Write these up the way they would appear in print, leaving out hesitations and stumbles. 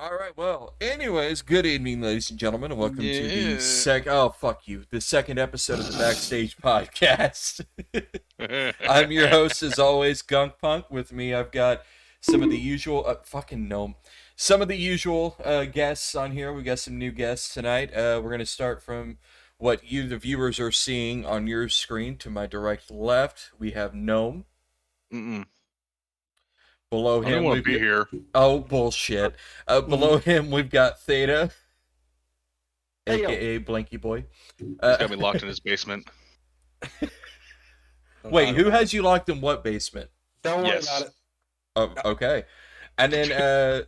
All right. Well, anyways, good evening, ladies and gentlemen, and welcome to the the second episode of the Backstage Podcast. I'm your host, as always, gunkPunk. With me, I've got some of the usual some of the usual guests on here. We got some new guests tonight. We're gonna start from what you, the viewers, are seeing on your screen. To my direct left, we have Gnome. Below him, I don't want to be here. Oh, bullshit. Below him, we've got Theta, a.k.a. Blanky Boy. He's got me locked in his basement. Wait, who has you locked in what basement? Don't worry about it. Oh, okay. And then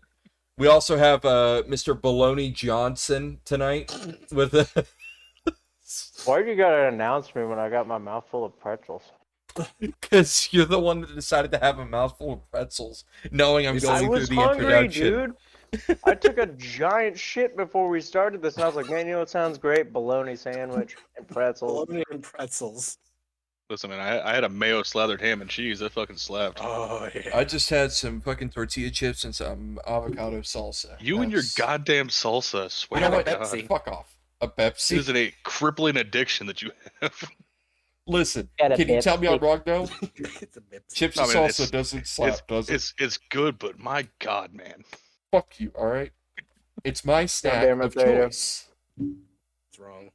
we also have Mr. Baloney Johnson tonight with Why you gotta announce me when I got my mouth full of pretzels? Because you're the one that decided to have a mouthful of pretzels, knowing I'm going through the introduction. Dude. I took a giant shit before we started this, and I was like, man, you know what sounds great? Bologna sandwich and pretzels. Bologna and pretzels. Listen, man, I had a mayo slathered ham and cheese. That fucking slapped. Oh, yeah. I just had some fucking tortilla chips and some avocado salsa. And your goddamn salsa, I swear You know what? to God. Fuck off. A Pepsi? It is a crippling addiction that you have. Listen, Get a can you tell me I'm Pepsi. wrong, though? It's a bit. Chips No, and I mean, salsa doesn't slap, does it? It's good, but my God, man. Fuck you, alright? It's my snack damn it, of Theta. choice. It's wrong.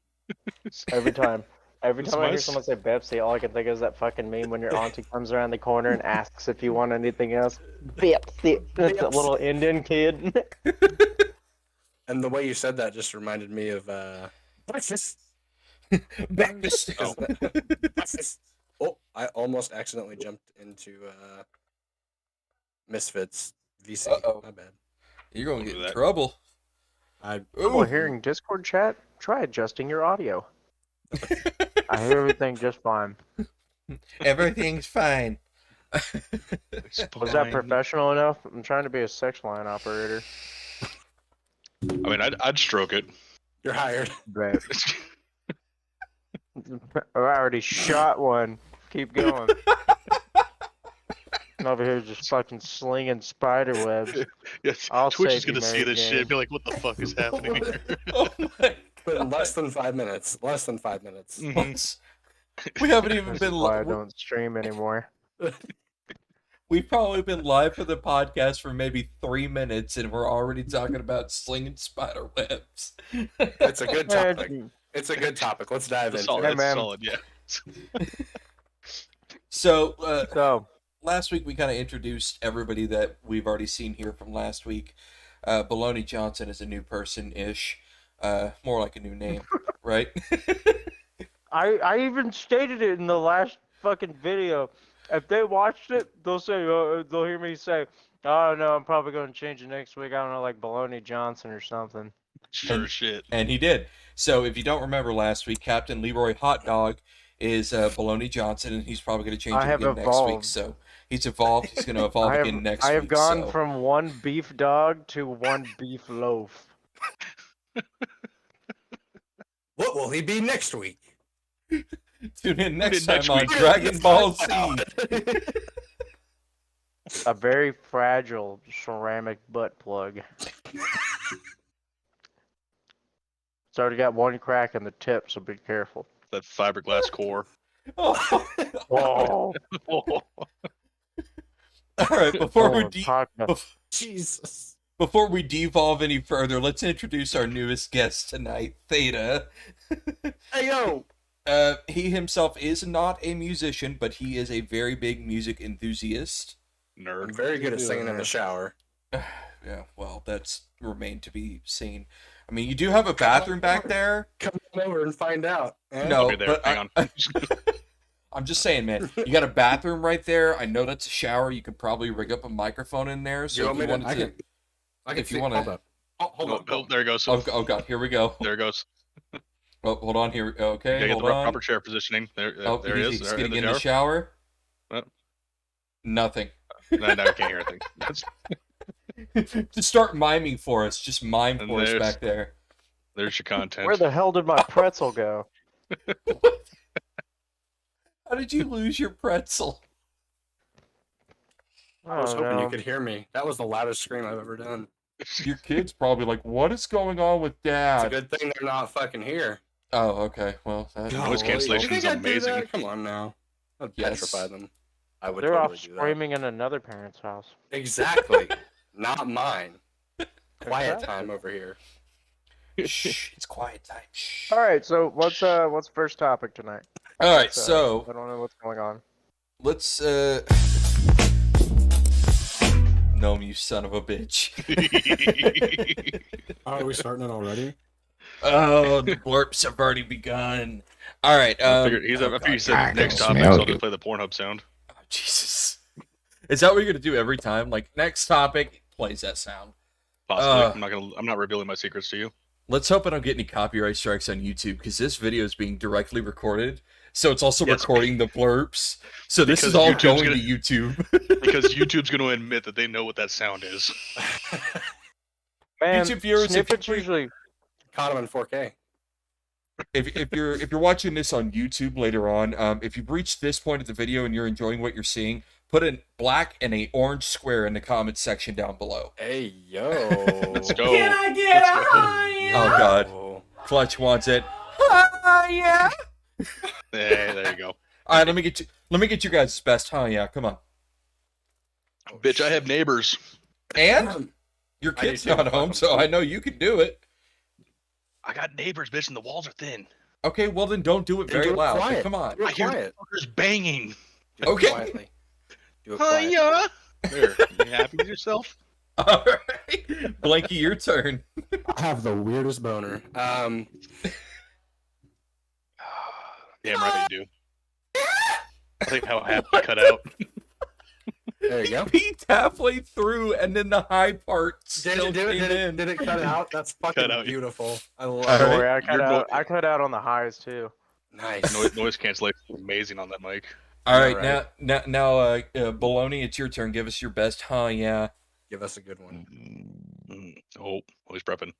Every time. Every It's time I hear nice. someone say Pepsi, all I can think of is that fucking meme when your auntie comes around the corner and asks if you want anything else. Pepsi. That's that little Indian kid. And the way you said that just reminded me of breakfast. Breakfast. Oh. Breakfast. Oh, I almost accidentally jumped into Misfits VC. Uh-oh. My bad. You're going to get Don't in do that. trouble. While hearing Discord chat, try adjusting your audio. I hear everything just fine. Everything's fine. Was that professional enough? I'm trying to be a sex line operator. I mean, I'd stroke it. You're hired. Right. I already shot one. Keep going. I'm over here just fucking slinging spider webs. Yes, I'll Twitch save is gonna you, see Mary this shit Jane. and be like, "What the fuck is happening here?" Oh my But in less than 5 minutes. Less than 5 minutes. God. We haven't even This been is why I live. don't stream anymore. We've probably been live for the podcast for maybe 3 minutes, and we're already talking about slinging spider webs. It's a good topic. Man, It's a good topic. Let's dive It's into solid, it. Hey, man. solid, yeah. So, So, last week we kind of introduced everybody that we've already seen here from last week. Baloney Johnson is a new person-ish. More like a new name, right? I even stated it in the last fucking video. If they watched it, they'll hear me say, "Oh no, I'm probably going to change it next week. I don't know, like Baloney Johnson or something." Sure shit. And he did. So if you don't remember last week, Captain Leroy Hot Dog is Baloney Johnson, and he's probably going to change I it have again next week. evolved. So he's evolved. He's going to evolve I have, again next I have week. gone so. from one beef dog to one beef loaf. What will he be next week? Tune in next Next time on week. Dragon Ball Z. A very fragile ceramic butt plug. It's already got one crack in the tip, so be careful. That fiberglass core. Oh. Whoa! All right, Jesus. before we devolve any further, let's introduce our newest guest tonight, Theta. Hey, yo. He himself is not a musician, but he is a very big music enthusiast. I'm Nerd. very good at singing in the shower. Yeah, well, that's remained to be seen. I mean, you do have a bathroom back there. Come on over and find out. Eh? No, I'll be there. but Hang on. I'm just saying, man. You got a bathroom right there. I know that's a shower. You could probably rig up a microphone in there. So You if want you me to- wanted to, I can if you see- wanna- Hold up. Oh, hold Oh, on. oh, there it goes. oh god, here we go. There it goes. Oh, hold on here. You Okay, gotta get hold the on. proper chair positioning. There it is. He's There, getting in the the shower. What? Nothing. No, I can't hear anything. Just start miming for us. Just mime And for us there's- back there. There's your content. Where the hell did my pretzel go? How did you lose your pretzel? I was Oh, hoping no. you could hear me. That was the loudest scream I've ever done. Your kid's probably like, what is going on with It's a Dad? good thing they're not fucking here. Oh, okay. Well, that, Noise cancellation You is think I'd do amazing. that? Come on now. I'd Yes. petrify them. I would They're totally off do that. screaming in another parent's house. Exactly. Not mine. Quiet time over here. shh, it's quiet time. Shh. All right, so what's first topic tonight? All right, Let's, so I don't know what's going on. let's. Gnome, you son of a bitch. Are we starting it already? Oh, the blurps have already begun. All right. I figured after you said next topic, so I'll just play the Pornhub sound. Oh, Jesus. Is that what you're gonna do every time? Like next topic plays that sound. Possibly. I'm not revealing my secrets to you. Let's hope I don't get any copyright strikes on YouTube because this video is being directly recorded, so it's also recording the blurps. So this is all going to YouTube. Because YouTube's going to admit that they know what that sound is. Man, YouTube viewers, snippets usually. Caught him in 4K. If you're watching this on YouTube later on, if you've reached this point of the video and you're enjoying what you're seeing, put a black and a orange square in the comments section down below. Hey, yo. Let's go. Can I get Let's a go. high? Oh God, Oh. Clutch wants it. Yeah. Hey, there you go. All right, let me get you guys' best. Yeah, come on. Bitch, I have neighbors. And your I do kid's too. not home, so I know you can do it. I got neighbors, bitch, and the walls are thin. Okay, well then don't do it Then very do it loud. quiet. Come on. Do I it hear quiet. fuckers banging. Do it Okay. quietly. Do it quiet. Hiya. There. You happy with yourself? All right, Blanky, your turn. I have the weirdest Boner. Damn right you do. I think how happy cut out. There you go. Peaked halfway through, and then the high part Did still it do it? came in. Did it cut out? That's fucking Cut out. beautiful. I love All it. Don't right. worry, You're I cut out on the highs too. Nice. Noise cancellation is amazing on that mic. All right, All now, Baloney, it's your turn. Give us your best. Yeah. Give us a good one. Oh, he's prepping.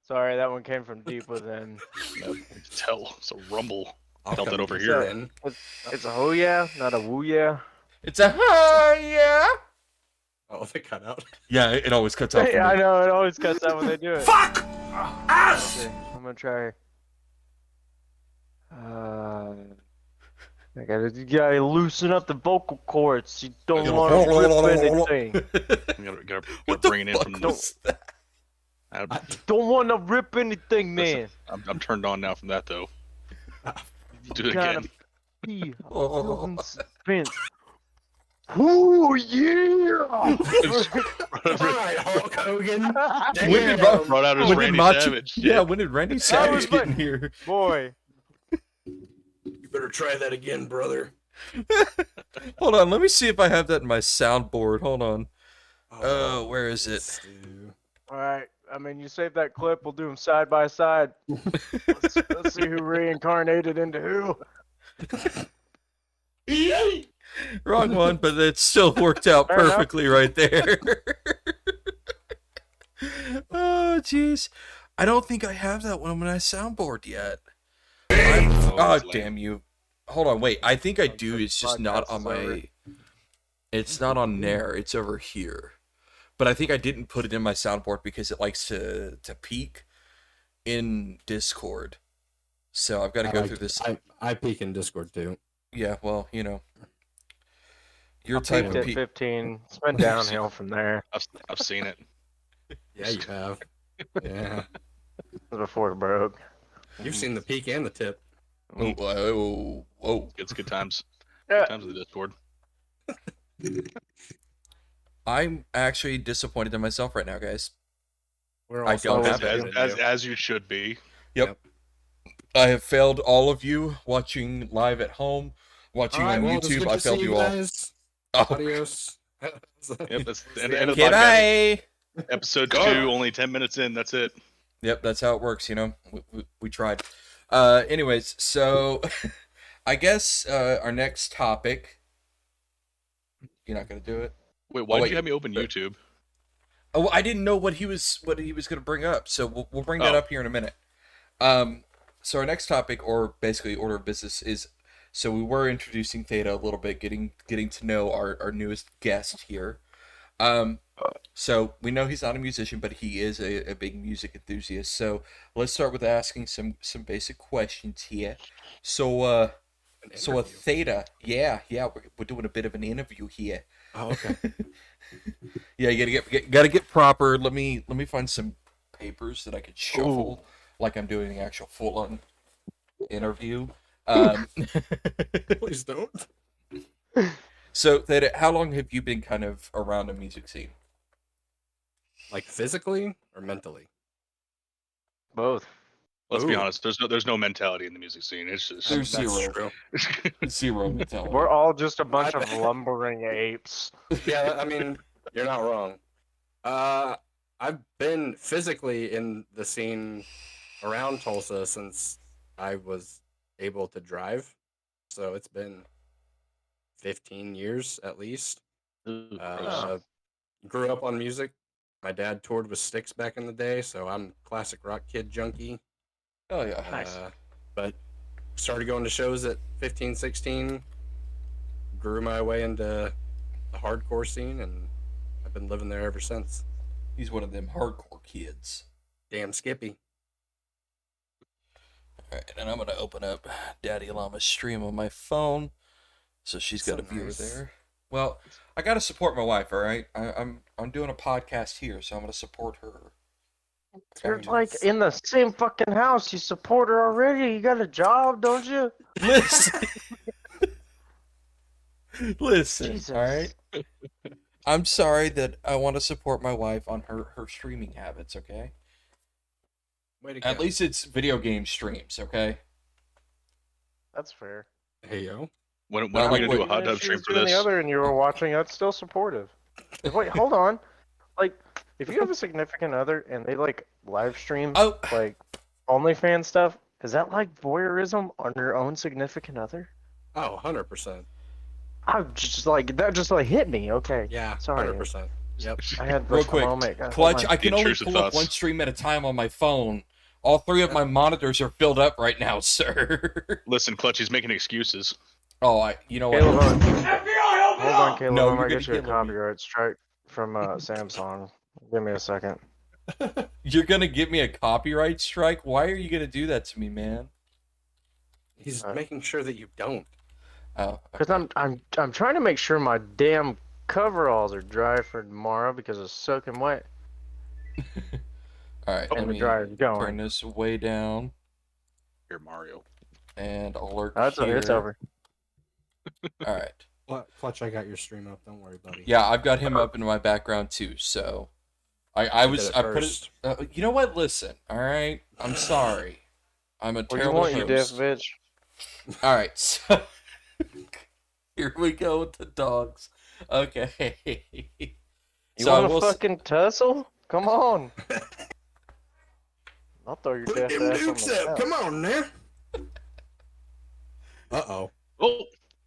Sorry, that one came from deep within. Tell. It's a rumble. I'll Felt come that over deep here. in. It's a oh yeah, not a woo yeah. It's a yeah. Oh, if it cut out. Yeah, it always cuts off. Hey, I know it always cuts out when they do it. Fuck! Ass! Okay, I'm gonna try. You gotta loosen up the vocal cords. You don't want to rip anything. Gotta bring it in from the. was that? Don't want to rip anything, man. I'm turned on now from that though. Do it Gotta again. be in suspense. Ooh yeah! All right, Hulk Hogan. When did Damn. Brought out his When did Randy Macho- Savage. Yeah, when did Randy Savage was get in my- here? Boy, You better try that again, brother. Hold on, let me see if I have that in my soundboard. Hold on. Where is it? Stu. all right. I mean, you save that clip. We'll do them side by side. Let's see who reincarnated into who. Wrong one, but it still worked out Fair enough. perfectly right there. Oh, jeez. I don't think I have that one on my soundboard yet. Oh, it's lame. damn you. Hold on, wait. I think I do. It's just not on my... It's not on there. It's over here. But I think I didn't put it in my soundboard because it likes to peak in Discord. So I've got to go through this. I peek in Discord too. Yeah, well, you know. Your I type peaked of at peak. 15. It's been downhill from there. I've seen it. Yeah, you have. Yeah. Before it broke. You've seen the peak and the tip. Oh, whoa, whoa. It's good times. Yeah. Good times in the Discord. I'm actually disappointed in myself right now, guys. We're I also don't have disappointed in you. As you should be. I have failed all of you watching live at home, watching All right, on well, it's YouTube. good I to failed see you all. guys. Oh, Adios. Yep, that's the end of the podcast. G'day. Episode Go. 2, only 10 minutes in. That's it. Yep, that's how it works, you know. We tried. Anyways, so I guess our next topic. You're not gonna do it. Wait, why wait. did you have me open YouTube? Oh, well, I didn't know what he was gonna bring up, so we'll bring that Oh. up here in a minute. So our next topic, or basically order of business, is so we were introducing Theta a little bit, getting to know our newest guest here. So we know he's not a musician, but he is a big music enthusiast. So let's start with asking some basic questions here. So An so a interview. theta, yeah, we're doing a bit of an interview here. Oh, okay. Yeah, you gotta get proper. Let me find some papers that I could shuffle like I'm doing the actual full on interview. Please don't. So theta, how long have you been kind of around the music scene? Like physically or mentally? Both. Let's be Ooh. honest. There's no mentality in the music scene. It's just There's That's zero. true. Zero mentality. We're all just a bunch of lumbering apes. Yeah, I mean, you're not wrong. I've been physically in the scene around Tulsa since I was able to drive. So it's been 15 years at least. Grew up on music. My dad toured with Styx back in the day, so I'm classic rock kid junkie. Oh yeah. Nice. But started going to shows at 15, 16. Grew my way into the hardcore scene, and I've been living there ever since. He's one of them hardcore kids. Damn Skippy. Alright, and I'm gonna open up Daddy Llama's stream on my phone. So she's got So a viewer nice. there. Well, I gotta support my wife, alright? I'm doing a podcast here, so I'm gonna support her. You're Okay. like in the same fucking house. You support her already. You got a job, don't you? Listen. Listen, Jesus. alright? I'm sorry that I want to support my wife on her streaming habits, okay? Way to go. At least it's video game streams, okay? That's fair. Hey, yo. when Well, are we like, gonna do a Even hot if tub she stream was for doing this? the other and you were watching, that's still supportive. Wait, hold on. Like, if you have a significant other and they like live stream Oh, like OnlyFans stuff, is that like voyeurism on your own significant other? Oh, 100%. I'm just like that. Just like hit me. Okay. Yeah, Sorry. 100%. Yep. I had real like, a quick. moment. God, Clutch, hold on. I can only Intrusive pull up thoughts. one stream at a time on my phone. All three of my monitors are filled up right now, sir. Listen, Clutch, he's making excuses. Oh, you know Caleb, what? hold on, Caleb. No, I you're might gonna get you a kill me. copyright strike from Samsung. Give me a second. You're gonna give me a copyright strike? Why are you gonna do that to me, man? He's Alright. making sure that you don't. Oh, Because I'm trying to make sure my damn coveralls are dry for tomorrow because it's soaking wet all right. Let and the me dryer's turn going. this way down Here, Mario. and alert That's here. it's over. All right. Clutch, I got your stream up. Don't worry, buddy. Yeah, I've got him up in my background too. So, I did was it I put it. first. You know what? Listen. All right. I'm sorry. I'm a What do you terrible want, you deaf host. bitch? All right, so here we go with the dogs. Okay. You So I want will a fucking tussle? Come on. I'll throw your Put deaf them ass on dukes the up. couch. Come on now. Uh-oh. Oh,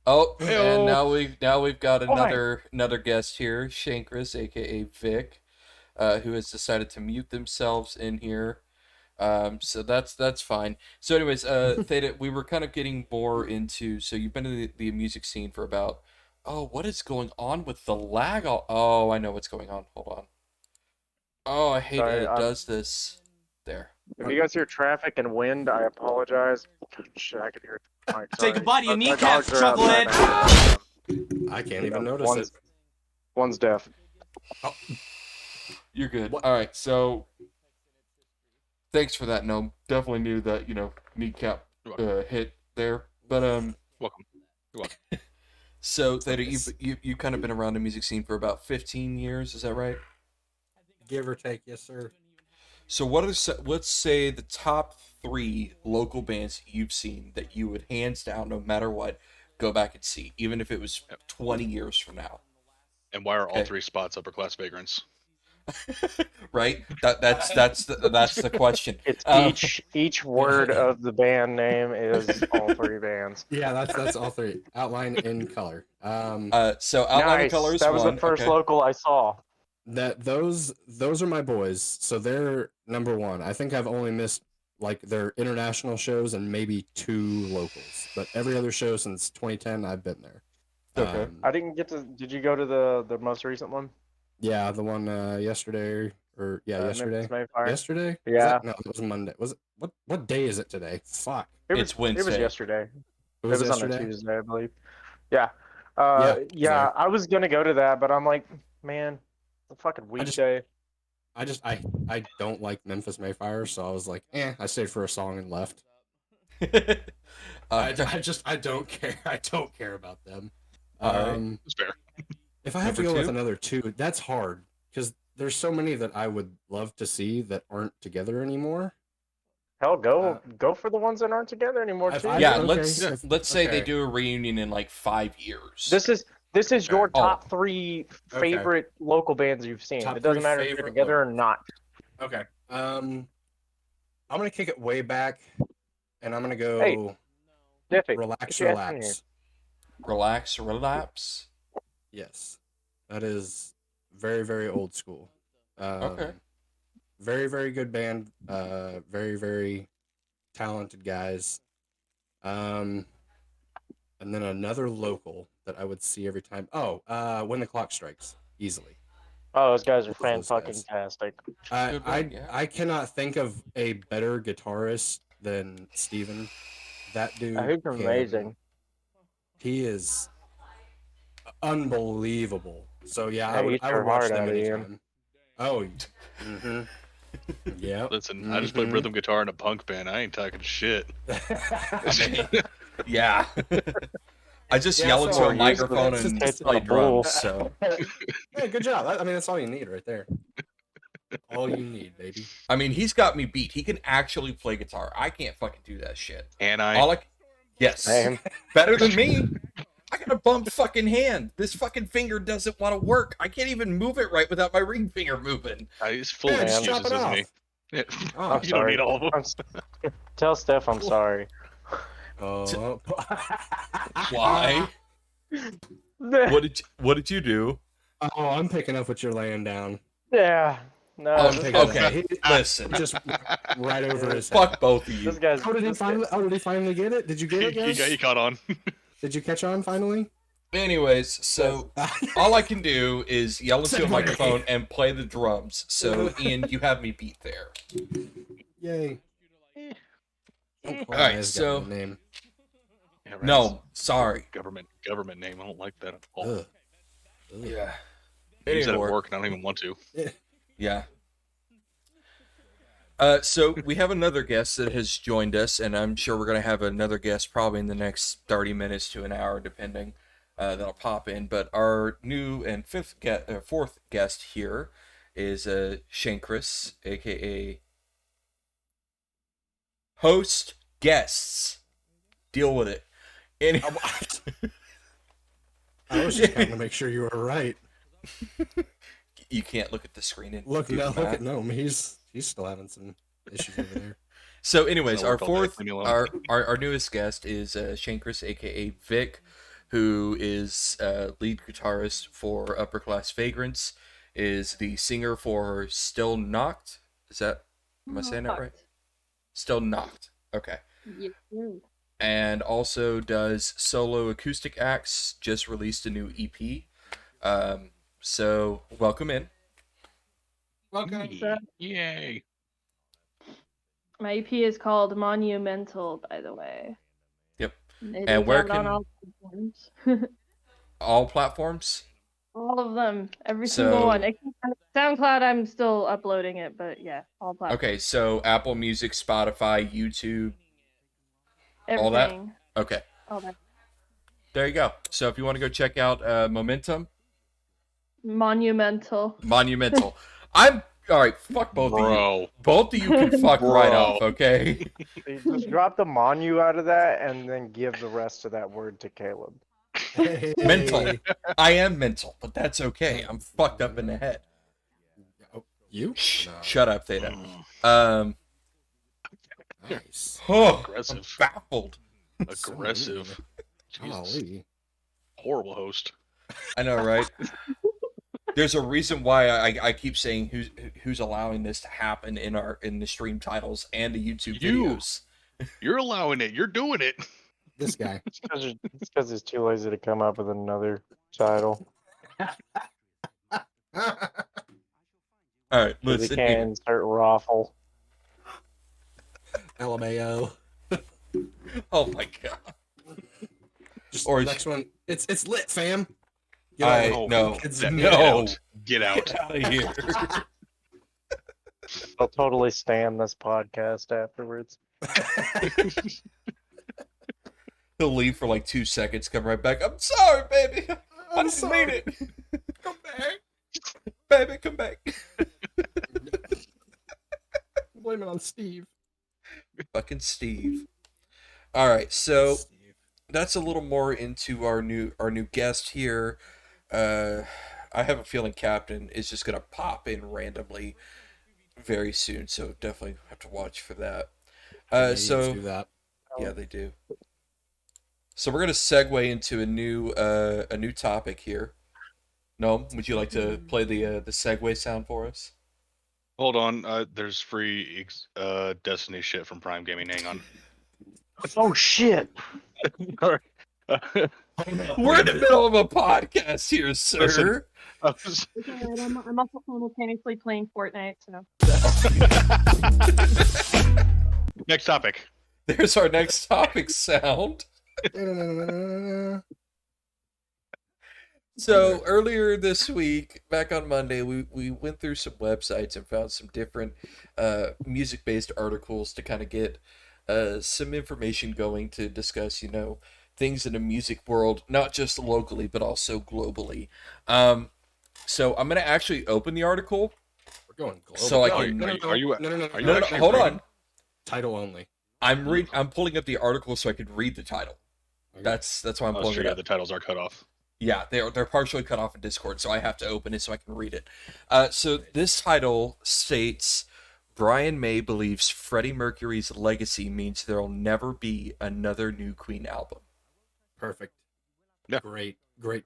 Oh, Heyo. and now we've got Why? another guest here, Shankris, aka Vic, who has decided to mute themselves in here. So that's fine. So anyways, Theta, we were kind of getting more into. So you've been in the music scene for about. Oh, what is going on with the lag? Oh, I know what's going on. Hold on. Oh, I hate Sorry, that it I'm- does this. There. If you guys hear traffic and wind, I apologize. Shit, I could hear it. Alright, Say sorry. goodbye to your My kneecaps, dogs are outside chucklehead. now. I can't even No, notice one's, it. One's deaf. You're good. What? All right, so thanks for that. No, definitely knew that kneecap You're hit there, but welcome. So Theta, Nice. you kind of been around the music scene for about 15 years, is that right? Give or take, yes, sir. So let's say the top 3 local bands you've seen that you would hands down, no matter what, go back and see, even if it was 20 years from now. And why are all Okay. 3 spots upper class vagrants? Right? That's the question. It's Um, each word of the band name is all 3 bands. Yeah, that's all 3. Outline in color. So Outline Nice. Color is That was one. the first okay. local I saw. That those are my boys, so they're number 1. I think I've only missed like their international shows and maybe 2 locals, but every other show since 2010 I've been there. Okay. I didn't get to. Did you go to the most recent one? Yeah, the one yesterday yesterday. Memphis Mayfire. Yesterday? Yeah. No, it was Monday. Was it what day is it today? Fuck. It's It Wednesday. was yesterday. It was on a yesterday. Tuesday, I believe. Yeah. Yeah, Yeah. I was gonna go to that, but I'm like, man, it's a fucking weekday. I don't like Memphis Mayfire, so I was like, I stayed for a song and left. I don't care. I don't care about them. All right. It's fair. If I have to Number go with two? another two, that's hard because there's so many that I would love to see that aren't together anymore. Hell, go for the ones that aren't together anymore if too. I- Yeah, okay, let's say they okay. do a reunion in like 5 years. This is Okay. your Oh. top 3 favorite local bands you've seen. Top It doesn't 3 matter if they're favorite together or not. Okay. I'm gonna kick it way back, and I'm gonna go Hey, Diffie, relax, get your ass in here. relapse. Relax, relapse. Yes, that is very, very old school. Okay. Very, very good band. Very, very talented guys. And then another local that I would see every time. Oh, When the Clock Strikes, easily. Oh, those guys are Those guys. fantastic. Good band, yeah. I cannot think of a better guitarist than Steven. That dude. He's amazing. He is unbelievable. So yeah, Yeah, I he would watch hard them out of you. anytime. Oh, mm-hmm. Yeah. Listen, I just play Mhm. rhythm guitar in a punk band. I ain't talking shit. Yeah. I just Yeah, yell so into a it's microphone just- and it's play a bull. drums. So Yeah, good job. I mean, that's all you need right there. All you need, baby. I mean, he's got me beat. He can actually play guitar. I can't fucking do that shit. And I. All I, yes, Same. better than me. I got a bum fucking hand. This fucking finger doesn't want to work. I can't even move it right without my ring finger moving. He's full Yeah, of just excuses, chop it isn't off. he? Yeah. Oh, I'm You don't sorry. need all of them. Tell Steph I'm sorry. oh. Why? What did you do? Oh, I'm picking up what you're laying down. Yeah. No. Oh, this okay. guy's- Listen, Just right over his head. fuck both of you. This guy's. Oh, did he finally get it? Did you get it, He guys? caught on. Did you catch on finally? Anyways, so all I can do is yell into a Segue. microphone and play the drums. So Ian, you have me beat there. Yay. All right, so name. Yeah, right. no, sorry. Government name. I don't like that at all. Ugh. Yeah. I use that at Anymore. work and I don't even want to. Yeah. So we have another guest that has joined us, and I'm sure we're going to have another guest probably in the next 30 minutes to an hour, depending. That'll pop in. But our new and fourth guest here is Shankris, aka host guests. Deal with it. I was just trying to make sure you were right. You can't look at the screen and Look, do no, the look math. at no. He's still having some issues over there. So, anyways, I'll our work on that. fourth, Leave me alone. our newest guest is Shankris, aka Vic, who is lead guitarist for Upper Class Vagrants, is the singer for Still Knocked. Is that, am I saying that right? Still Knocked. Okay. Yeah. And also does solo acoustic acts. Just released a new EP. So welcome in. Welcome. Yay. My EP is called Monumental, by the way. Yep. It And is where out on can- all platforms. All platforms. All of them, every So- single one. Except SoundCloud, I'm still uploading it, but yeah, all platforms. Okay, so Apple Music, Spotify, YouTube. Everything. all that? Okay. All that. There you go. So if you want to go check out Momentum, Monumental. Monumental. I'm all right. Fuck both of you. Bro. Both of you can fuck right Bro. off. Okay. You just drop the monu out of that and then give the rest of that word to Caleb. Hey. Mental. I am mental, but that's okay. I'm fucked up in the head. You? Shh, No. shut up, Theta. Mm, Nice. Oh, I'm Aggressive. baffled. Aggressive. Jesus. Golly. Horrible host. I know, right? There's a reason why I keep saying who's allowing this to happen in the stream titles and the YouTube You. videos. You're allowing it. You're doing it. This guy. It's because he's too lazy to come up with another title. All right, We listen can't here. insert raffle. LMAO. Oh my god. Just Or the is- next one. It's lit, fam. I Oh, no. kids Get in no. out. Get out. Get out of here. I'll totally stand this podcast afterwards. He'll leave for like 2 seconds, come right back. I'm sorry, baby. I didn't mean it. Come back. Baby, come back. Blame it on Steve. Fucking Steve. All right, so that's a little more into our new guest here. I have a feeling Captain is just gonna pop in randomly very soon, so definitely have to watch for that. Canadians So do that. yeah, they do. So we're gonna segue into a new topic here. Noam, would you like to play the segue sound for us? Hold on. There's free Destiny shit from Prime Gaming. Hang on. Oh shit! All right. We're in the middle of a podcast here, sir. Listen. I was- Okay, and I'm also simultaneously playing Fortnite, so. Next topic. There's our next topic sound. So earlier this week, back on Monday, we went through some websites and found some different music-based articles to kind of get some information going to discuss, things in the music world, not just locally, but also globally. So I'm going to actually open the article. We're going global. So I No, can- no, no, are you- no, no, no, are you No, no, actually hold reading? on. Title only. I'm pulling up the article so I could read the title. That's why I'm Oh, pulling so it yeah, up. the titles are cut off. Yeah, they're partially cut off in Discord, so I have to open it so I can read it. So this title states, Brian May believes Freddie Mercury's legacy means there'll never be another new Queen album. Perfect. Yeah. Great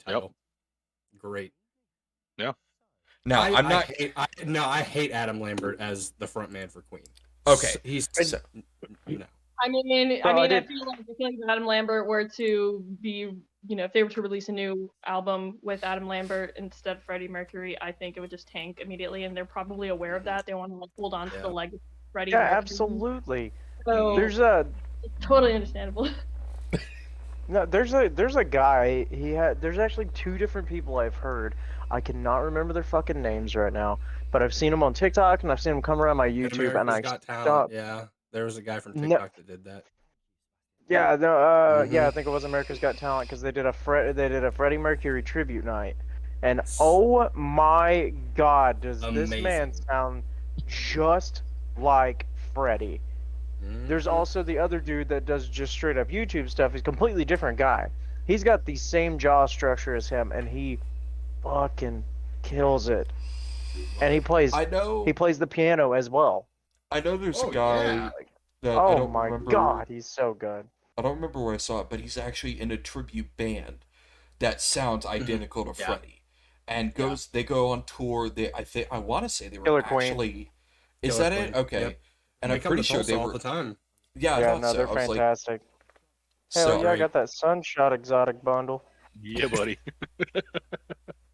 title. Great. Now, I'm not... I hate Adam Lambert as the front man for Queen. Okay. He's So, no. I mean, Well, I I did- feel like if Adam Lambert were to be, if they were to release a new album with Adam Lambert instead of Freddie Mercury, I think it would just tank immediately, and they're probably aware of that. They want to hold on to the Yeah. legacy of Freddie Yeah, Mercury. absolutely. So There's a totally understandable. no, there's a guy. There's actually two different people I've heard. I cannot remember their fucking names right now, but I've seen them on TikTok and I've seen them come around my YouTube, and I Got Talent. stopped. Yeah, there was a guy from No. TikTok that did that. Yeah, no, Mhm. yeah, I think it was America's Got Talent because they did a Freddie Mercury tribute night, and oh my God, does this man Amazing. sound just like Freddie? There's also the other dude that does just straight up YouTube stuff. He's a completely different guy. He's got the same jaw structure as him, and he fucking kills it. And he plays I know the piano as well. I know there's a Oh, guy yeah. that I Oh don't my remember... God, he's so good. I don't remember where I saw it, but he's actually in a tribute band that sounds identical to Yeah. Freddie, and they go on tour. I want to say they were Killer Queen. actually. Is Killer that it? Queen, Okay, yep. and They I'm come pretty to sure Tulsa they all were. the time. Yeah, I Yeah, thought no, so. they're I was like, fantastic. Hell so yeah, I got that Sunshot exotic bundle. Yeah, buddy.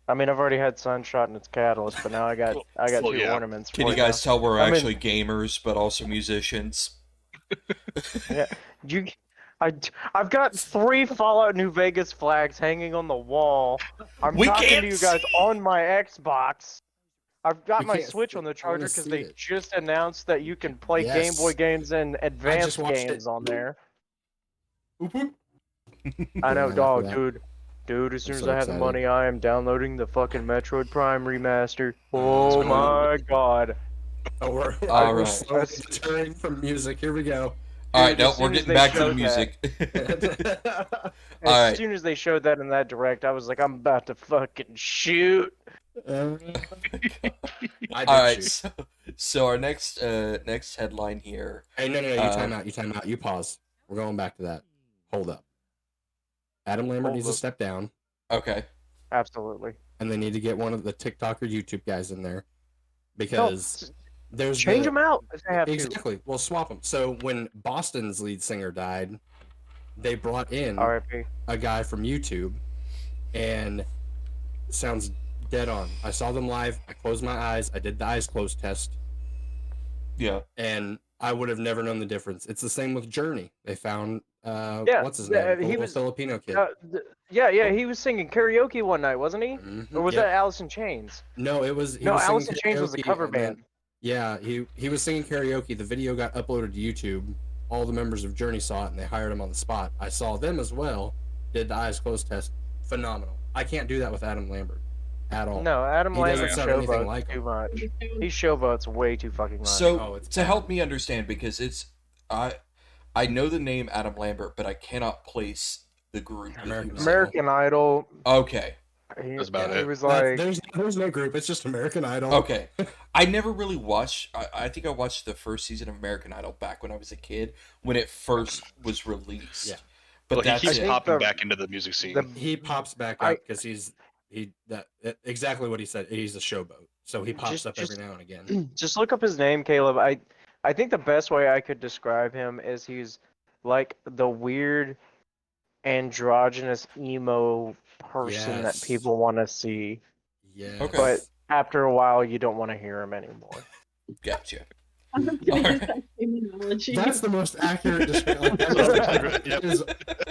I mean, I've already had Sunshot and its catalyst, but now I got Well, two yeah. ornaments. Can for you it guys tell we're I mean- actually gamers, but also musicians? now. Yeah, I've got 3 Fallout New Vegas flags hanging on the wall. I'm We talking can't to you guys see! on my Xbox. I've got We my can't Switch see- on the I wanna charger because see they it. just announced that you can play Yes. Game Boy games and advanced watched games it. on there. Whoop, whoop. I know, Yeah, dog, that. dude. As soon as so I have the excited. money, I am downloading the fucking Metroid Prime remaster. Oh, Oh my God! Oh, we're All we're right. slowly deterring from music. Here we go. All right, Dude, no, as we're soon as getting they back to the showed music. As Alright. soon as they showed that in that direct, I was like, I'm about to fucking shoot. I did All right, shoot. so our next headline here. Hey, no, you Uh, time out. You time out. You pause. We're going back to that. Hold up. Adam Lambert Hold needs to up. step down, Okay. Absolutely. and they need to get one of the TikTok or YouTube guys in there because there's Change the- them out if they have to. Exactly. We'll swap them. So when Boston's lead singer died, they brought in R.I.P. a guy from YouTube, and sounds Dead on. I saw them live. I closed my eyes. I did the eyes closed test, Yeah. and I would have never known the difference. It's the same with Journey. They found Yeah, what's his name? The he little was Filipino kid. yeah, he was singing karaoke one night, wasn't he? Mhm, Or was yep. that Alice in Chains? No, it was. He No, was Alice in singing Chains was a karaoke, cover and then- band. Yeah, he was singing karaoke. The video got uploaded to YouTube. All the members of Journey saw it, and they hired him on the spot. I saw them as well. Did the eyes closed test. Phenomenal. I can't do that with Adam Lambert at all. No, Adam He doesn't Lambert sound anything showboats like too him. much. He showboats way too fucking much. So Oh, it's to bad. help me understand, because I know the name Adam Lambert, but I cannot place the group. that he American was American Idol. in. Okay. That's about He it. was That's- like, there's no group. It's just American Idol. Okay. I never really watched. I think I watched the first season of American Idol back when I was a kid, when it first was released. Yeah. But Well, he that's keeps it. popping the- back into the music scene. He pops back I- up because exactly what he said. He's a showboat, so he pops Just- up just- every now and again. just look up his name, Caleb. I think the best way I could describe him is he's like the weird androgynous emo person that Yes. people want to see, Yeah. Okay. but after a while you don't want to hear him anymore. Gotcha. I'm gonna use Alright. that same analogy. That's the most accurate description.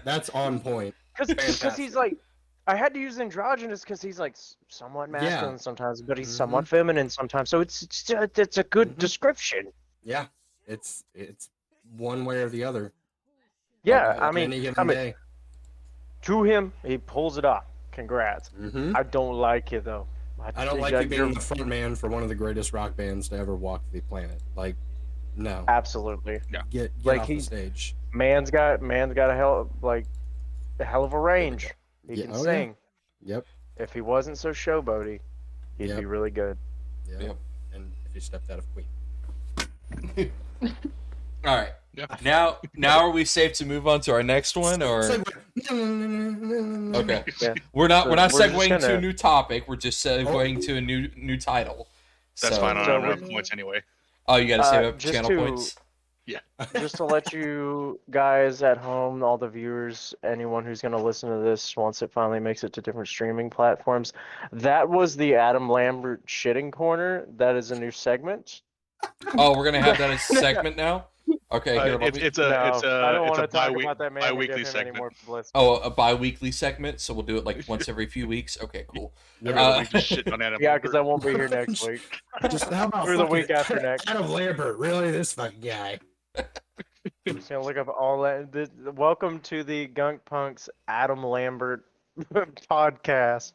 That's on point. Because Fantastic. he's like, I had to use androgynous because he's like somewhat masculine sometimes, but he's Mhm. somewhat feminine sometimes. So it's a good Mhm. description. Yeah. It's one way or the other. Yeah, on I mean, any given day. to him, he pulls it off. Congrats. Mhm. I don't like it though. I don't like you being the front man for one of the greatest rock bands to ever walk the planet. Like, no, Absolutely. get like off the he's- stage. Man's got a hell of a range. He Yeah, can oh, yeah. sing. Yep. If he wasn't so showboaty, he'd Yep. be really good. Yep. Yep. And if he stepped out of Queen. All right. Yeah. Now are we safe to move on to our next one, or okay? Yeah. We're not So we're just segueing to a gonna- new topic. We're just segueing to a new title. That's So- fine. I So don't have we're- points anyway. Oh, you got to save up just channel to- points. Just to let you guys at home, all the viewers, anyone who's going to listen to this once it finally makes it to different streaming platforms, that was the Adam Lambert shitting corner. That is a new segment. Oh, we're gonna have that as a segment now. Okay, here. let me- It's No, I don't a want to talk bi-week- about that man. bi-weekly segment. Anymore publicity. Oh, a bi-weekly segment, so we'll do it like once every few weeks. Okay, cool. Every Uh, week just shitting on Adam Yeah, because I Lambert. won't be here next week. Just how about Or the fucking week after next. Adam Lambert, really? This fucking guy. I'm just gonna look up all that. Welcome to the gunkPunk's Adam Lambert podcast,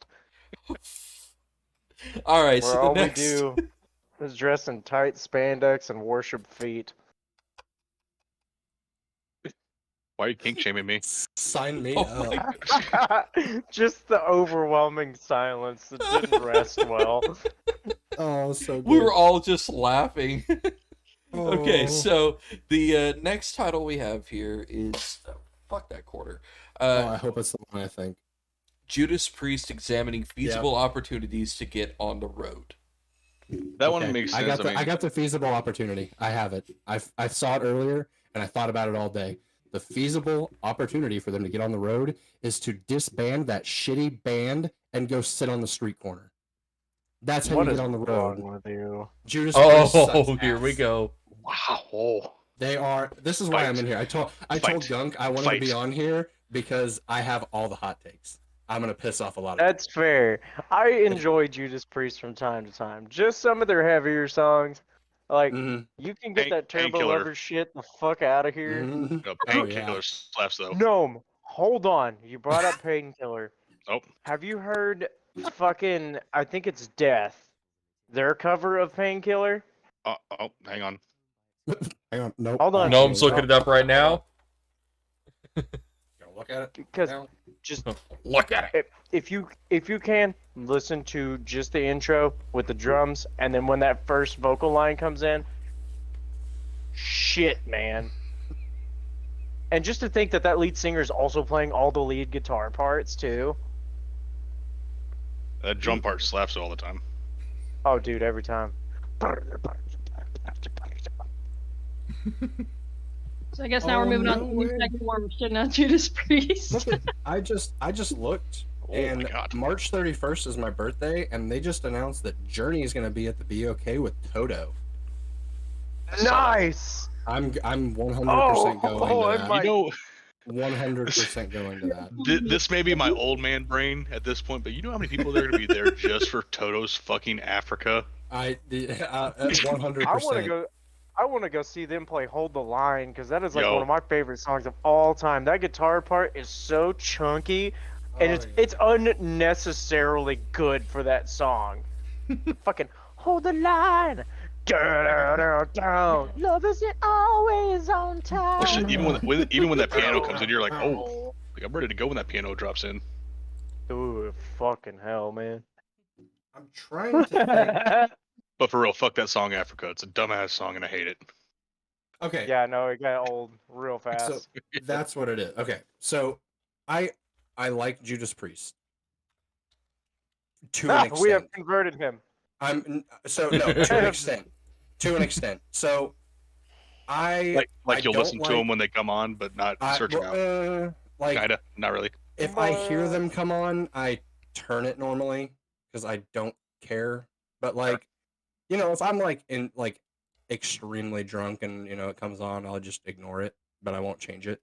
All right, where so all the next. we do is dress in tight spandex and worship feet. Why are you kink shaming me? Sign me Oh up. my- Just the overwhelming silence that didn't rest well. Oh, so good. We were all just laughing. Okay, Oh. so the next title we have here is fuck that quarter. Oh, I hope it's the one I think. Judas Priest examining feasible opportunities to get on the road. That one Okay, makes I sense. got I got the feasible opportunity. I have it. I saw it earlier and I thought about it all day. The feasible opportunity for them to get on the road is to disband that shitty band and go sit on the street corner. That's how What you is get on the wrong road. with you? Judas Priest Oh, sucks here we ass. go. wow. They are. This is why Fight. I'm in here. I told Gunk I wanted to be Fight. on here because I have all the hot takes. I'm gonna piss off a lot of. That's fair. I enjoy Judas Priest from time to time. Just some of their heavier songs. Like, Mhm, you can get that Turbo Painkiller. Lover shit the fuck out of here. mhm. No, Oh, Painkiller yeah. slaps though. Gnome, hold on. You brought up Painkiller. Oh, Have you heard fucking, I think it's Death, their cover of Painkiller? hang on. Hang on. Nope. Hold on. Gnome's looking it up right now. Look at it. Because now. just Look at it. if you can listen to just the intro with the drums, and then when that first vocal line comes in, shit, man. And just to think that that lead singer is also playing all the lead guitar parts too. That drum part slaps all the time. Oh, dude, every time. So I guess now we're Oh, moving on no to the new way. segment where we're shitting on Judas Priest. Look at, I just looked And my God. March 31st is my birthday, and they just announced that Journey is going to be at the BOK with Toto. Nice. I'm 100% Oh, going to I that. might- You know, 100% going to that. this may be my old man brain at this point, but you know how many people are going to be there just for Toto's fucking Africa? 100%. I want to go. I want to go see them play "Hold the Line" because that is like Yo. one of my favorite songs of all time. That guitar part is so chunky, and Oh, it's unnecessarily good for that song. Fucking hold the line. Down. Love isn't always on Or shit, time. even when that piano comes in, you're like, oh, like I'm ready to go when that piano drops in. Ooh, fucking hell, man. I'm trying to think. But for real, fuck that song Africa. It's a dumbass song and I hate it. Okay, Yeah, no, it got old real fast. so that's what it is. Okay, so I like Judas Priest to an extent. We have converted him. No, to an extent. To an extent. So I Like I you'll don't listen to them when they come on, but not searching out. like Kinda, not really. if I hear them come on, I turn it normally because I don't care. But like, you know, if I'm like in like extremely drunk and you know it comes on, I'll just ignore it, but I won't change it.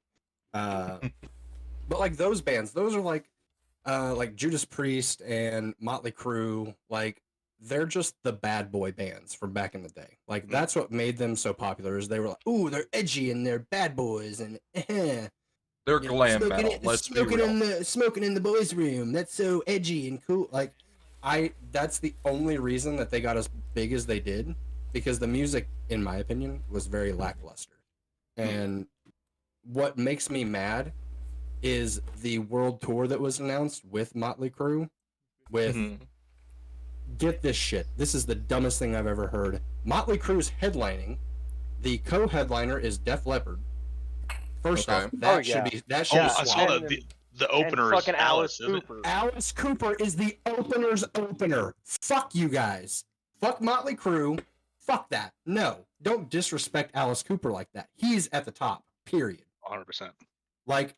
But like those bands, those are like Judas Priest and Motley Crue, like they're just the bad boy bands from back in the day. Like that's what made them so popular. Is they were like, ooh, they're edgy and they're bad boys and They're you know, glam metal. Let's be real. smoking in the boys' room. That's so edgy and cool. Like, that's the only reason that they got as big as they did, because the music, in my opinion, was very lackluster. And what makes me mad is the world tour that was announced with Motley Crue. With get this shit. This is the dumbest thing I've ever heard. Motley Crue's headlining. The co-headliner is Def Leppard. First Okay. off, that Oh, should yeah. be that Oh, should be I swapped. saw And- that. The opener and is fucking Alice, isn't it? Cooper. Alice Cooper is the opener's opener. Fuck you guys. Fuck Motley Crue. Fuck that. No, don't disrespect Alice Cooper like that. He's at the top. Period. 100%. Like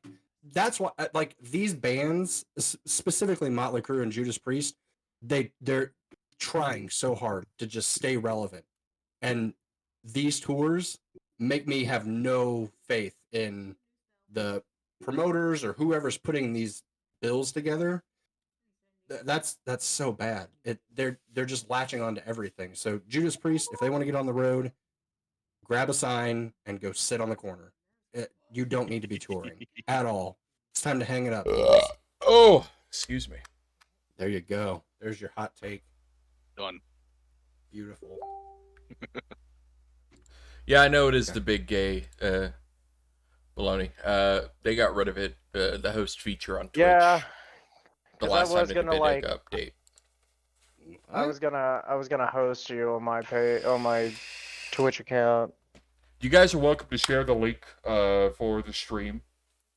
that's what like these bands, specifically Motley Crue and Judas Priest, they're trying so hard to just stay relevant, and these tours make me have no faith in the promoters or whoever's putting these bills together. That's so bad. They're just latching on to everything. So Judas Priest, if they want to get on the road, grab a sign and go sit on the corner. You don't need to be touring at all. It's time to hang it up. Oh, excuse me. There you go. There's your hot take. Done. Beautiful. Yeah, I know it is the big gay baloney. They got rid of it. The host feature on Twitch. Yeah. The 'cause last I time was they did gonna, a like- update. I was gonna host you on my on my Twitch account. You guys are welcome to share the link for the stream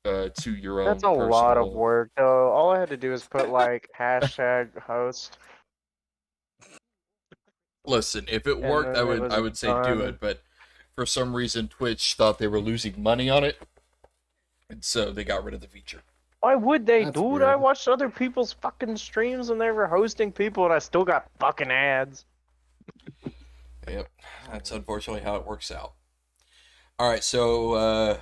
to your own. That's a lot of personal- work, though. All I had to do is put like hashtag host. Listen, if it And worked, then I it was would say do done. it. But for some reason, Twitch thought they were losing money on it, and so they got rid of the feature. Why would they, That's dude? weird. I watched other people's fucking streams and they were hosting people, and I still got fucking ads. Yep, that's unfortunately how it works out. All right, so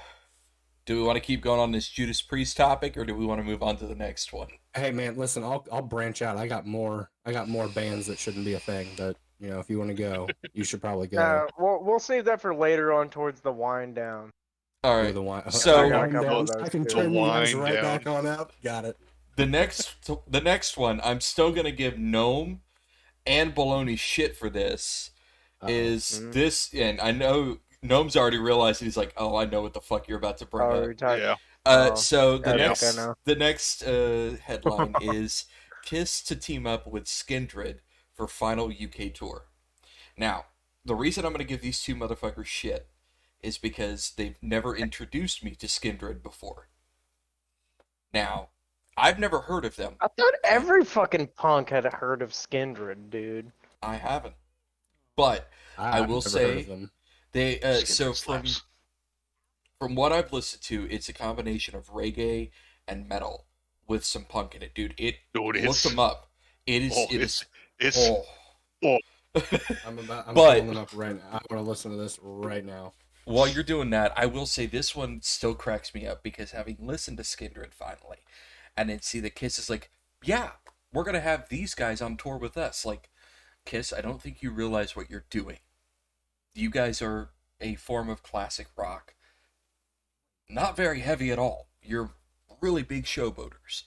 do we want to keep going on this Judas Priest topic, or do we want to move on to the next one? Hey man, listen, I'll branch out. I got more bands that shouldn't be a thing, but you know, if you want to go, you should probably go. We'll save that for later on towards the wind down. All Or right, the wine. So- I got a couple of those I can too. turn the eyes Wind right down. back on up. Got it. the next one, I'm still gonna give Gnome and Baloney shit for this. Is Mhm. this? And I know Gnome's already realized. He's like, oh, I know what the fuck you're about to bring Oh, up. you're talking. Yeah. Oh, So the I next think I know. the next headline is Kiss to team up with Skindred for final UK tour. Now, the reason I'm going to give these two motherfuckers shit is because they've never introduced me to Skindred before. Now, I've never heard of them. I thought every fucking punk had heard of Skindred, dude. I haven't. But I I've will never say- heard of them. they Skindred so slaps. from what I've listened to, it's a combination of reggae and metal with some punk in it, dude. Dude, Look them up. it's I'm But- pulling it up right now. I want to listen to this right now. While you're doing that, I will say this one still cracks me up because having listened to Skindred finally, and then see that Kiss is like, yeah, we're gonna have these guys on tour with us. Like, Kiss, I don't think you realize what you're doing. You guys are a form of classic rock. Not very heavy at all. You're really big showboaters.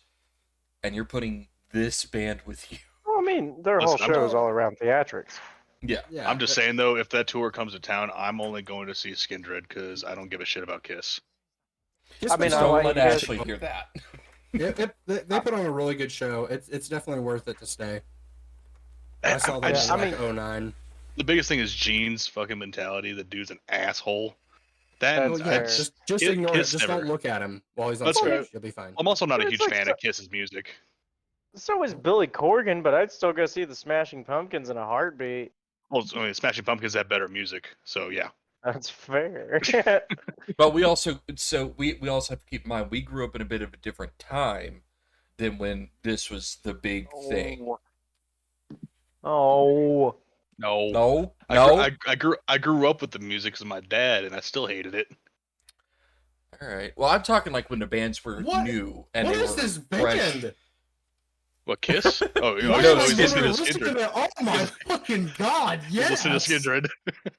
And you're putting this band with you. Well, I mean, their whole Listen, show is all around theatrics. Yeah. Yeah, I'm just saying though, if that tour comes to town, I'm only going to see Skindred because I don't give a shit about Kiss. Just I mean, Just I don't like let you guys- Ashley hear that. they put on a really good show. It's definitely worth it to stay. I saw that just- in I like mean- 09. The biggest thing is Gene's fucking mentality. The dude's an asshole. That That's Oh, I yeah, fair. just- just Kiss- ignore Kiss it. Just never- don't look at him while he's on That's stage. fair. You'll be fine. I'm also not a It's huge like fan so- of Kiss's music. So is Billy Corgan, but I'd still go see the Smashing Pumpkins in a heartbeat. Well, I mean, Smashing Pumpkins have better music, so yeah. That's fair. But we also we also have to keep in mind we grew up in a bit of a different time than when this was the big thing. Oh. No, No, no. I grew up with the music because of my dad, and I still hated it. All right. Well, I'm talking like when the bands were What? new and What they is were this fresh. band? What, Kiss? Oh, you Why no, am I it's listen literally to listening Skindred. to that? Oh my fucking god! Yes. Listen to Skindred.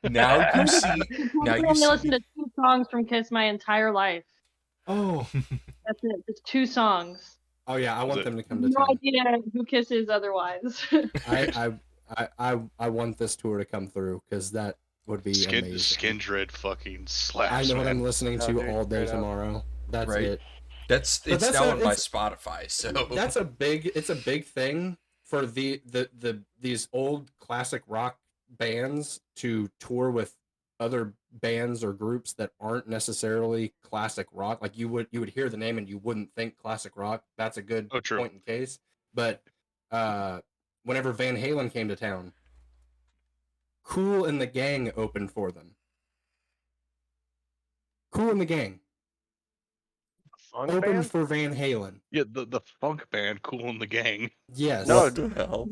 Now you see. Now I've you only see. listened to 2 songs from Kiss my entire life. Oh. That's it. Just 2 songs. Oh yeah, I want it- them to come to No town. idea who Kiss is otherwise. I want this tour to come through because that would be amazing. Skindred fucking slaps. I know what man. I'm listening Oh, to dude, all day straight up. tomorrow. That's Right. it. It's that's now a- on my it's- Spotify. So That's a big thing for these old classic rock bands to tour with other bands or groups that aren't necessarily classic rock. Like you would hear the name and you wouldn't think classic rock. That's a good Oh, true. point in case. But whenever Van Halen came to town, Kool and the Gang opened for them. Kool and the Gang Funk opened band? for Van Halen. Yeah, the funk band, Cool and the Gang. Yes. No, what the hell?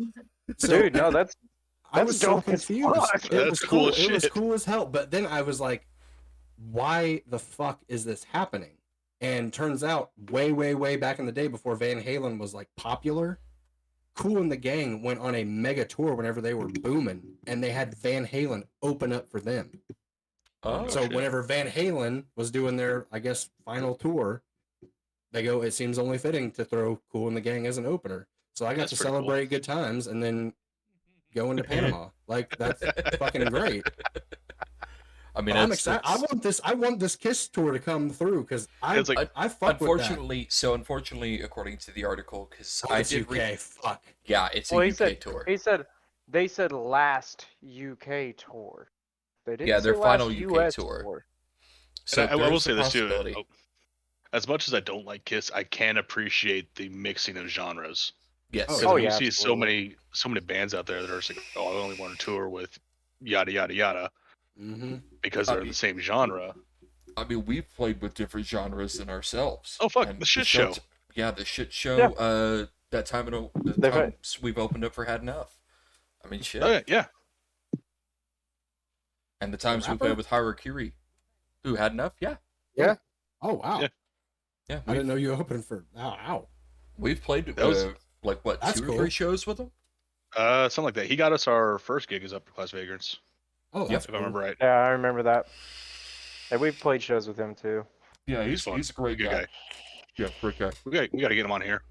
So- Dude, no, that's I was so dope as confused. fuck. It That's was cool cool. as It was shit. cool as hell. But then I was like, why the fuck is this happening? And turns out, way back in the day before Van Halen was like popular, Kool and the Gang went on a mega tour whenever they were booming, and they had Van Halen open up for them. Oh, So shit. whenever Van Halen was doing their, I guess, final tour, they go, it seems only fitting to throw Kool and the Gang as an opener. So I got That's to pretty cool. celebrate good times and then go into Panama. Like that's fucking great. I mean, I'm it's, excited. I want this Kiss tour to come through because It's like- I fuck unfortunately, according to the article, because with that. Oh, I it's did UK. read, Fuck. yeah, it's a Well, he UK said- tour. they said last UK tour. They didn't Yeah, their say final last UK US tour. And So I will there's say a this too. possibility. As much as I don't like Kiss, I can appreciate the mixing of genres. Yes. Because Oh, when yeah, you see absolutely. so many bands out there that are just like, oh, I only want to tour with yada yada yada Mm-hmm. because they're in the same genre. I mean, we've played with different genres than ourselves. Oh, fuck, And the shit show. Yeah, the shit show. Yeah. That time the They've had- times we've opened up for Had Enough. I mean, shit. Oh, yeah, yeah. And the times we Rapper? played with Harakiri, who Had Enough. Yeah, Oh wow. Yeah. yeah. I didn't know you opened for. Ow. We've played That was- like what That's 2 or cool. 3 shows with them. Something like that. He got us our first gig is up for Class Vagrants, Oh, that's if I cool. remember right. Yeah, I remember that. And we've played shows with him too. Yeah, He's fun. a great Good guy. Yeah, great guy. We got to get him on here.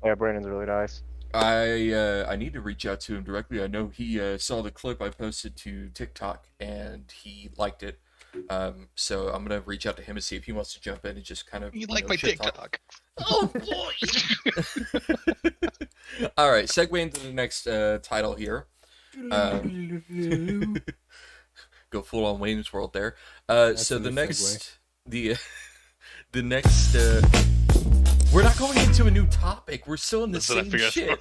Yeah, Brandon's really nice. I need to reach out to him directly. I know he saw the clip I posted to TikTok and he liked it. So I'm gonna reach out to him and see if he wants to jump in and just kind of You like know, my shit talk. TikTok? Oh boy! All right, segue into the next title here. Go full on Wayne's World there. That's So a the new next, the next, We're not going into a new topic. We're still in the Listen, I same figure shit.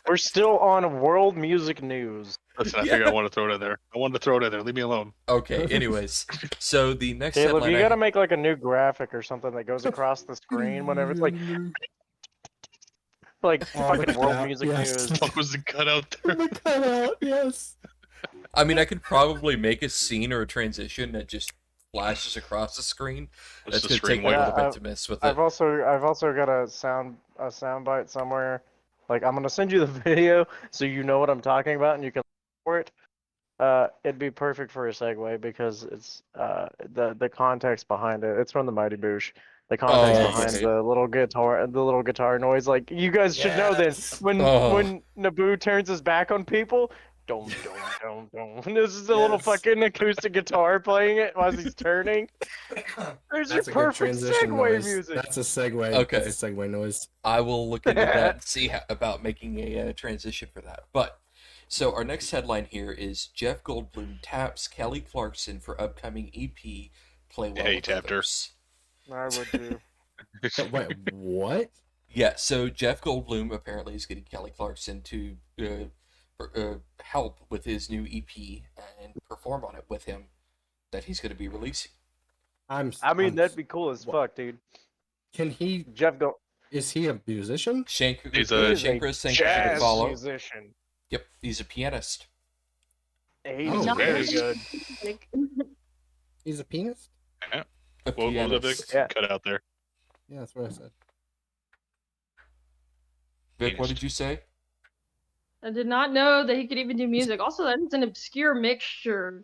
We're still on world music news. Listen, I figure I want to throw it in there. I wanted to throw it in there. Leave me alone. Okay, anyways. So the next Caleb, headline you gotta make like a new graphic or something that goes across the screen whenever it's like fucking the world cutout, music yes. news. What was the cutout there? The cutout, yes. I mean, I could probably make a scene or a transition that just flashes across the screen. What's That's the gonna string take me a like? little Yeah, bit to mess with it. I've also got a sound bite somewhere. Like I'm gonna send you the video so you know what I'm talking about and you can look for it. It'd be perfect for a segue because it's the context behind it. It's from the Mighty Boosh. The context Oh, behind okay. the little guitar noise. Like you guys should know then Yes. when Oh. Naboo turns his back on people. Dum dum dum dum. And this is a little Yes. fucking acoustic guitar playing it while he's turning. There's your That's a good perfect transition segue noise. music. That's a segue. Okay. That's a segue noise. I will look into that and see about making a transition for that. But so our next headline here is Jeff Goldblum taps Kelly Clarkson for upcoming EP Play Well Yeah, he with tapped her. Others. I would do. Wait, what? Yeah, so Jeff Goldblum apparently is getting Kelly Clarkson to help with his new EP and perform on it with him that he's going to be releasing. I mean, that'd be cool as fuck, dude. Can he? Jeff Gold. Is he a musician? Shankar, He's a Chris, thank you for the Jazz follow. musician. Yep, he's a pianist. He's Oh, very nice. good. He's a pianist. A What was the big pianist. Yeah. cutout there? Yeah, that's what I said. Vic, what did you say? I did not know that he could even do music. Also, that is an obscure mixture.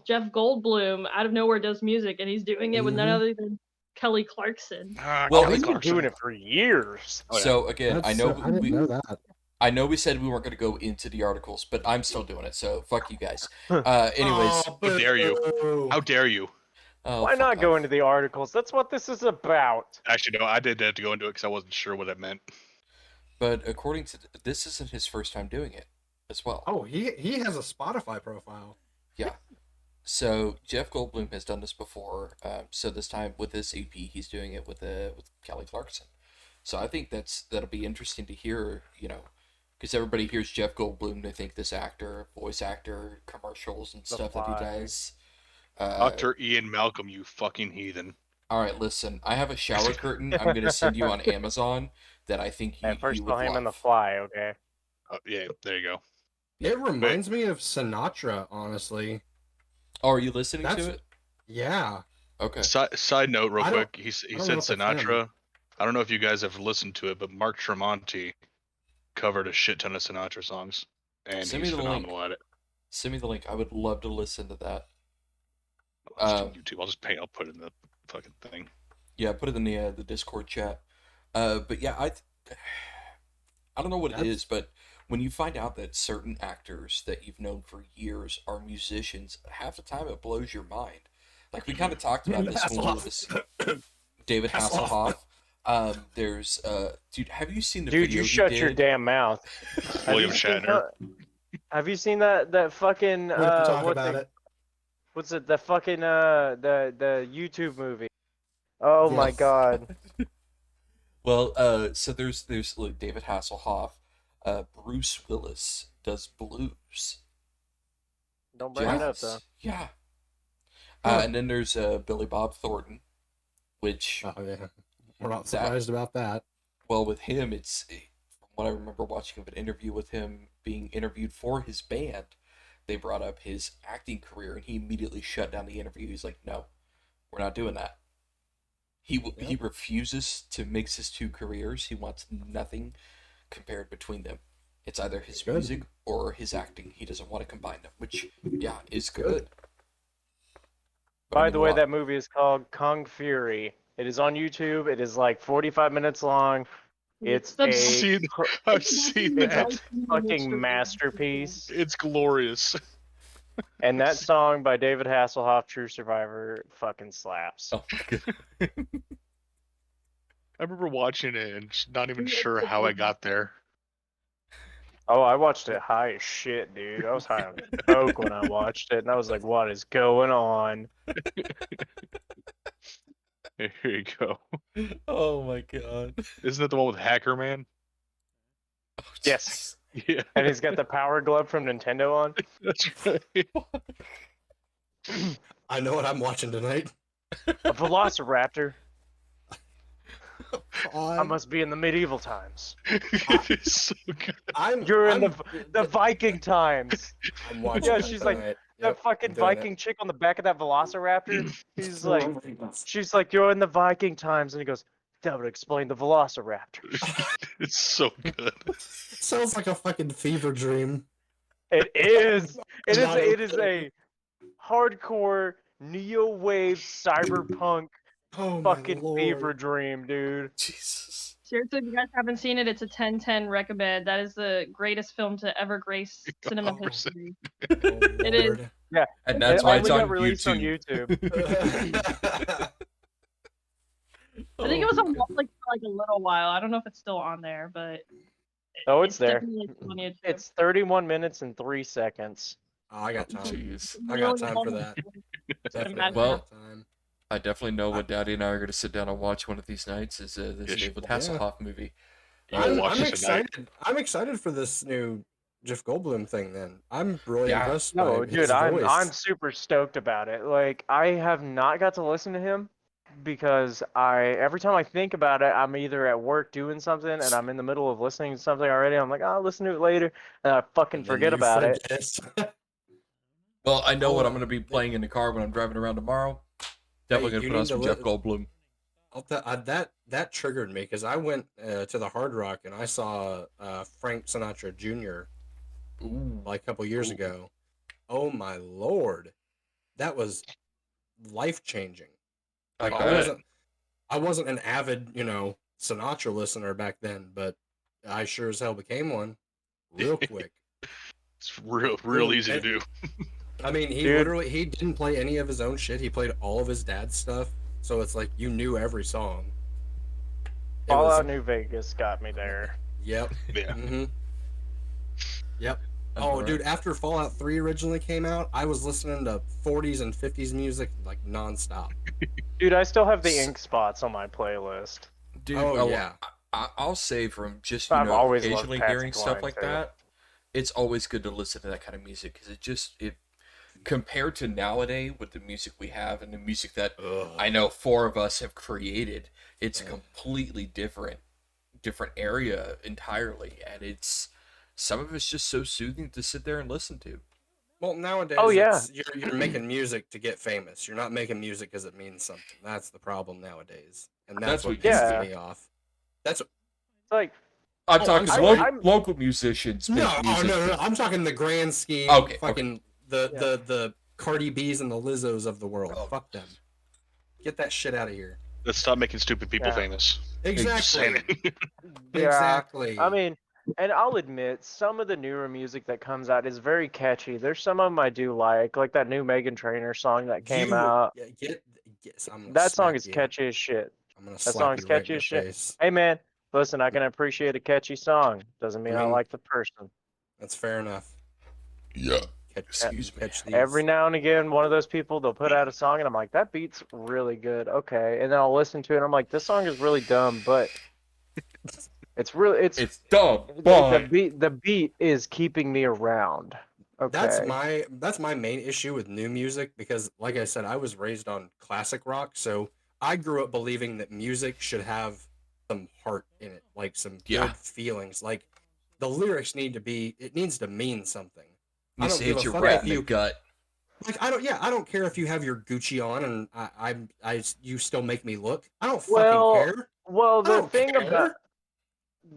Jeff Goldblum out of nowhere does music, and he's doing it with none Mhm. other than Kelly Clarkson. Well, Kelly He's been Clarkson. doing it for years. Oh, yeah. So again, I know I didn't know that. I know we said we weren't going to go into the articles, but I'm still doing it. So fuck you guys. Anyways, Oh, How dare you. boo. How dare you? oh, Why fuck not go off. into the articles? That's what this is about. Actually, no, I did have to go into it because I wasn't sure what that meant. But according to this, isn't his first time doing it as well. Oh, he has a Spotify profile. So Jeff Goldblum has done this before. So this time with this EP, he's doing it with Kelly Clarkson. So I think that'll be interesting to hear. You know, because everybody hears Jeff Goldblum, they think this actor, voice actor, commercials and stuff that he Fly. does. Dr. Ian Malcolm, you fucking heathen. All right, listen. I have a shower curtain. I'm gonna send you on Amazon that I think you, At first, you would saw him in The love. Fly. Okay. Yeah, there you go. It reminds me of Sinatra, honestly. Oh, are you listening That's- to it? Yeah. Okay. Side note, real I don't- quick. He I said don't know if it's Sinatra. I don't know if you guys have listened to it, but Mark Tremonti covered a shit ton of Sinatra songs, and Send me he's the link. phenomenal at it. Send me the link. I would love to listen to that. I'll just do YouTube. I'll put it in the fucking thing. Yeah, put it in the Discord chat. But yeah, I don't know what it That's- is, but when you find out that certain actors that you've known for years are musicians, half the time it blows your mind. Like we kind of talked about this when we were this David Hasselhoff. There's dude, have you seen the Dude, video you he shut your did? damn mouth. Have William you seen Shatner. Have you seen that fucking We have to talk what's about it? it. What's it? The fucking the YouTube movie. Oh my Yes. god. Well, so there's like David Hasselhoff, Bruce Willis does blues. Don't bring it up Jazz. though. Yeah. Huh. And then there's Billy Bob Thornton, which Oh yeah. We're not That- surprised about that. well, with him, it's from what I remember watching of an interview with him being interviewed for his band. They brought up his acting career, and he immediately shut down the interview. He's like, "No, we're not doing that." He refuses to mix his two careers. He wants nothing compared between them. It's either his Good. music or his acting. He doesn't want to combine them, which yeah is good. But I By mean, the way, why- that movie is called Kung Fury. It is on YouTube. It is like 45 minutes long. It's I've a seen- I've seen It's that. a fucking masterpiece. It's glorious. And that song by David Hasselhoff, True Survivor, fucking slaps. Oh my God. I remember watching it and just not even sure how I got there. Oh, I watched it high as shit, dude. I was high on coke when I watched it, and I was like, "What is going on?" Here you go. Oh my god. Isn't that the one with Hacker Man? Oh, Yes. Yeah, And he's got the power glove from Nintendo on. that's right. I know what I'm watching tonight. A Velociraptor. I I'm, must be in the medieval times. It is so good. You're in the Viking times. I'm watching. Yeah, it she's like, tonight. That Yep, fucking I'm doing it. Viking chick on the back of that Velociraptor. She's like, you're in the Viking times, and he goes, that would explain the Velociraptor. It's so good. Sounds like a fucking fever dream. It is. It is. Not It is okay. a hardcore neo wave cyberpunk Oh my fucking lord. fever dream, dude. Jesus. Seriously, if you guys haven't seen it, it's a 10/10 recommend. That is the greatest film to ever grace cinema 100%. history. Oh, It is. lord. And that's It why only it's got on released YouTube. on YouTube. I think it was on like for like a little while. I don't know if it's still on there, but Oh, it's there. definitely on YouTube. It's 31 minutes and 3 seconds. Oh, I got time. Jeez. I got time for that. Definitely Well, got time. I definitely know what Daddy and I are going to sit down and watch one of these nights is this Yes, David yeah. Hasselhoff movie. You will watch I'm this tonight. excited. I'm excited for this new Jeff Goldblum thing. Then I'm really Yeah. impressed No, by dude, his I'm voice. super stoked about it. Like, I have not got to listen to him because every time I think about it, I'm either at work doing something and I'm in the middle of listening to something already. I'm like, I'll listen to it later, and I fucking And then forget you about it. forget. Well, I know what Oh, I'm going to be playing in the car when I'm driving around tomorrow. Definitely going to you put on need some to Jeff Goldblum. that triggered me because I went to the Hard Rock and I saw Frank Sinatra Jr. Ooh. like a couple years ago. Oh my lord, that was life changing. I Like, bet. I wasn't an avid, Sinatra listener back then, but I sure as hell became one real quick. It's real easy to do. I mean, Dude. he didn't play any of his own shit. He played all of his dad's stuff, so it's like you knew every song. It was- Fallout New Vegas got me there. Yep. Yeah. Mm-hmm. Yep. That's Oh, right. dude, after Fallout 3 originally came out, I was listening to 40s and 50s music like nonstop. Dude, I still have the ink spots on my playlist. Dude, Oh, yeah. I'll say from just, I've always loved occasionally Patsy hearing stuff Cline, like too. that, it's always good to listen to that kind of music because it compared to nowadays with the music we have and the music that Ugh. I know four of us have created, it's a completely different area entirely, and it's some of it's just so soothing to sit there and listen to. Well, nowadays, Oh, yeah. you're making music to get famous. You're not making music because it means something. That's the problem nowadays, and that's what what pisses yeah. me off. That's It's like, I'm Oh, talking I'm lo- sorry. local musicians. no, make music. no. I'm talking the grand scheme. Okay, fucking the Cardi B's and the Lizzos of the world. Oh. Fuck them. Get that shit out of here. Let's stop making stupid people Yeah. famous. Just Exactly. saying it. yeah. Exactly. I mean, and I'll admit, some of the newer music that comes out is very catchy. There's some of them I do like that new Megan Trainor song that came out. Yeah, I'm gonna That song smack is you. catchy as shit. I'm gonna That slap song's you right in catchy the as shit. face. Hey man, listen, I can appreciate a catchy song. Doesn't mean I mean- like the person. That's fair enough. Yeah. Catch, Excuse me. catch these. Every now and again, one of those people, they'll put out a song and I'm like, that beat's really good. Okay. And then I'll listen to it and I'm like, this song is really dumb, but it's dumb, but the beat is keeping me around. Okay. That's my main issue with new music because, like I said, I was raised on classic rock, so I grew up believing that music should have some heart in it, like some Yeah. good feelings. Like the lyrics it needs to mean something. I you don't say give it's a your fuck right if in the you gut. like. I don't care if you have your Gucci on and you still make me look. I don't Well, fucking care. Well, I don't care.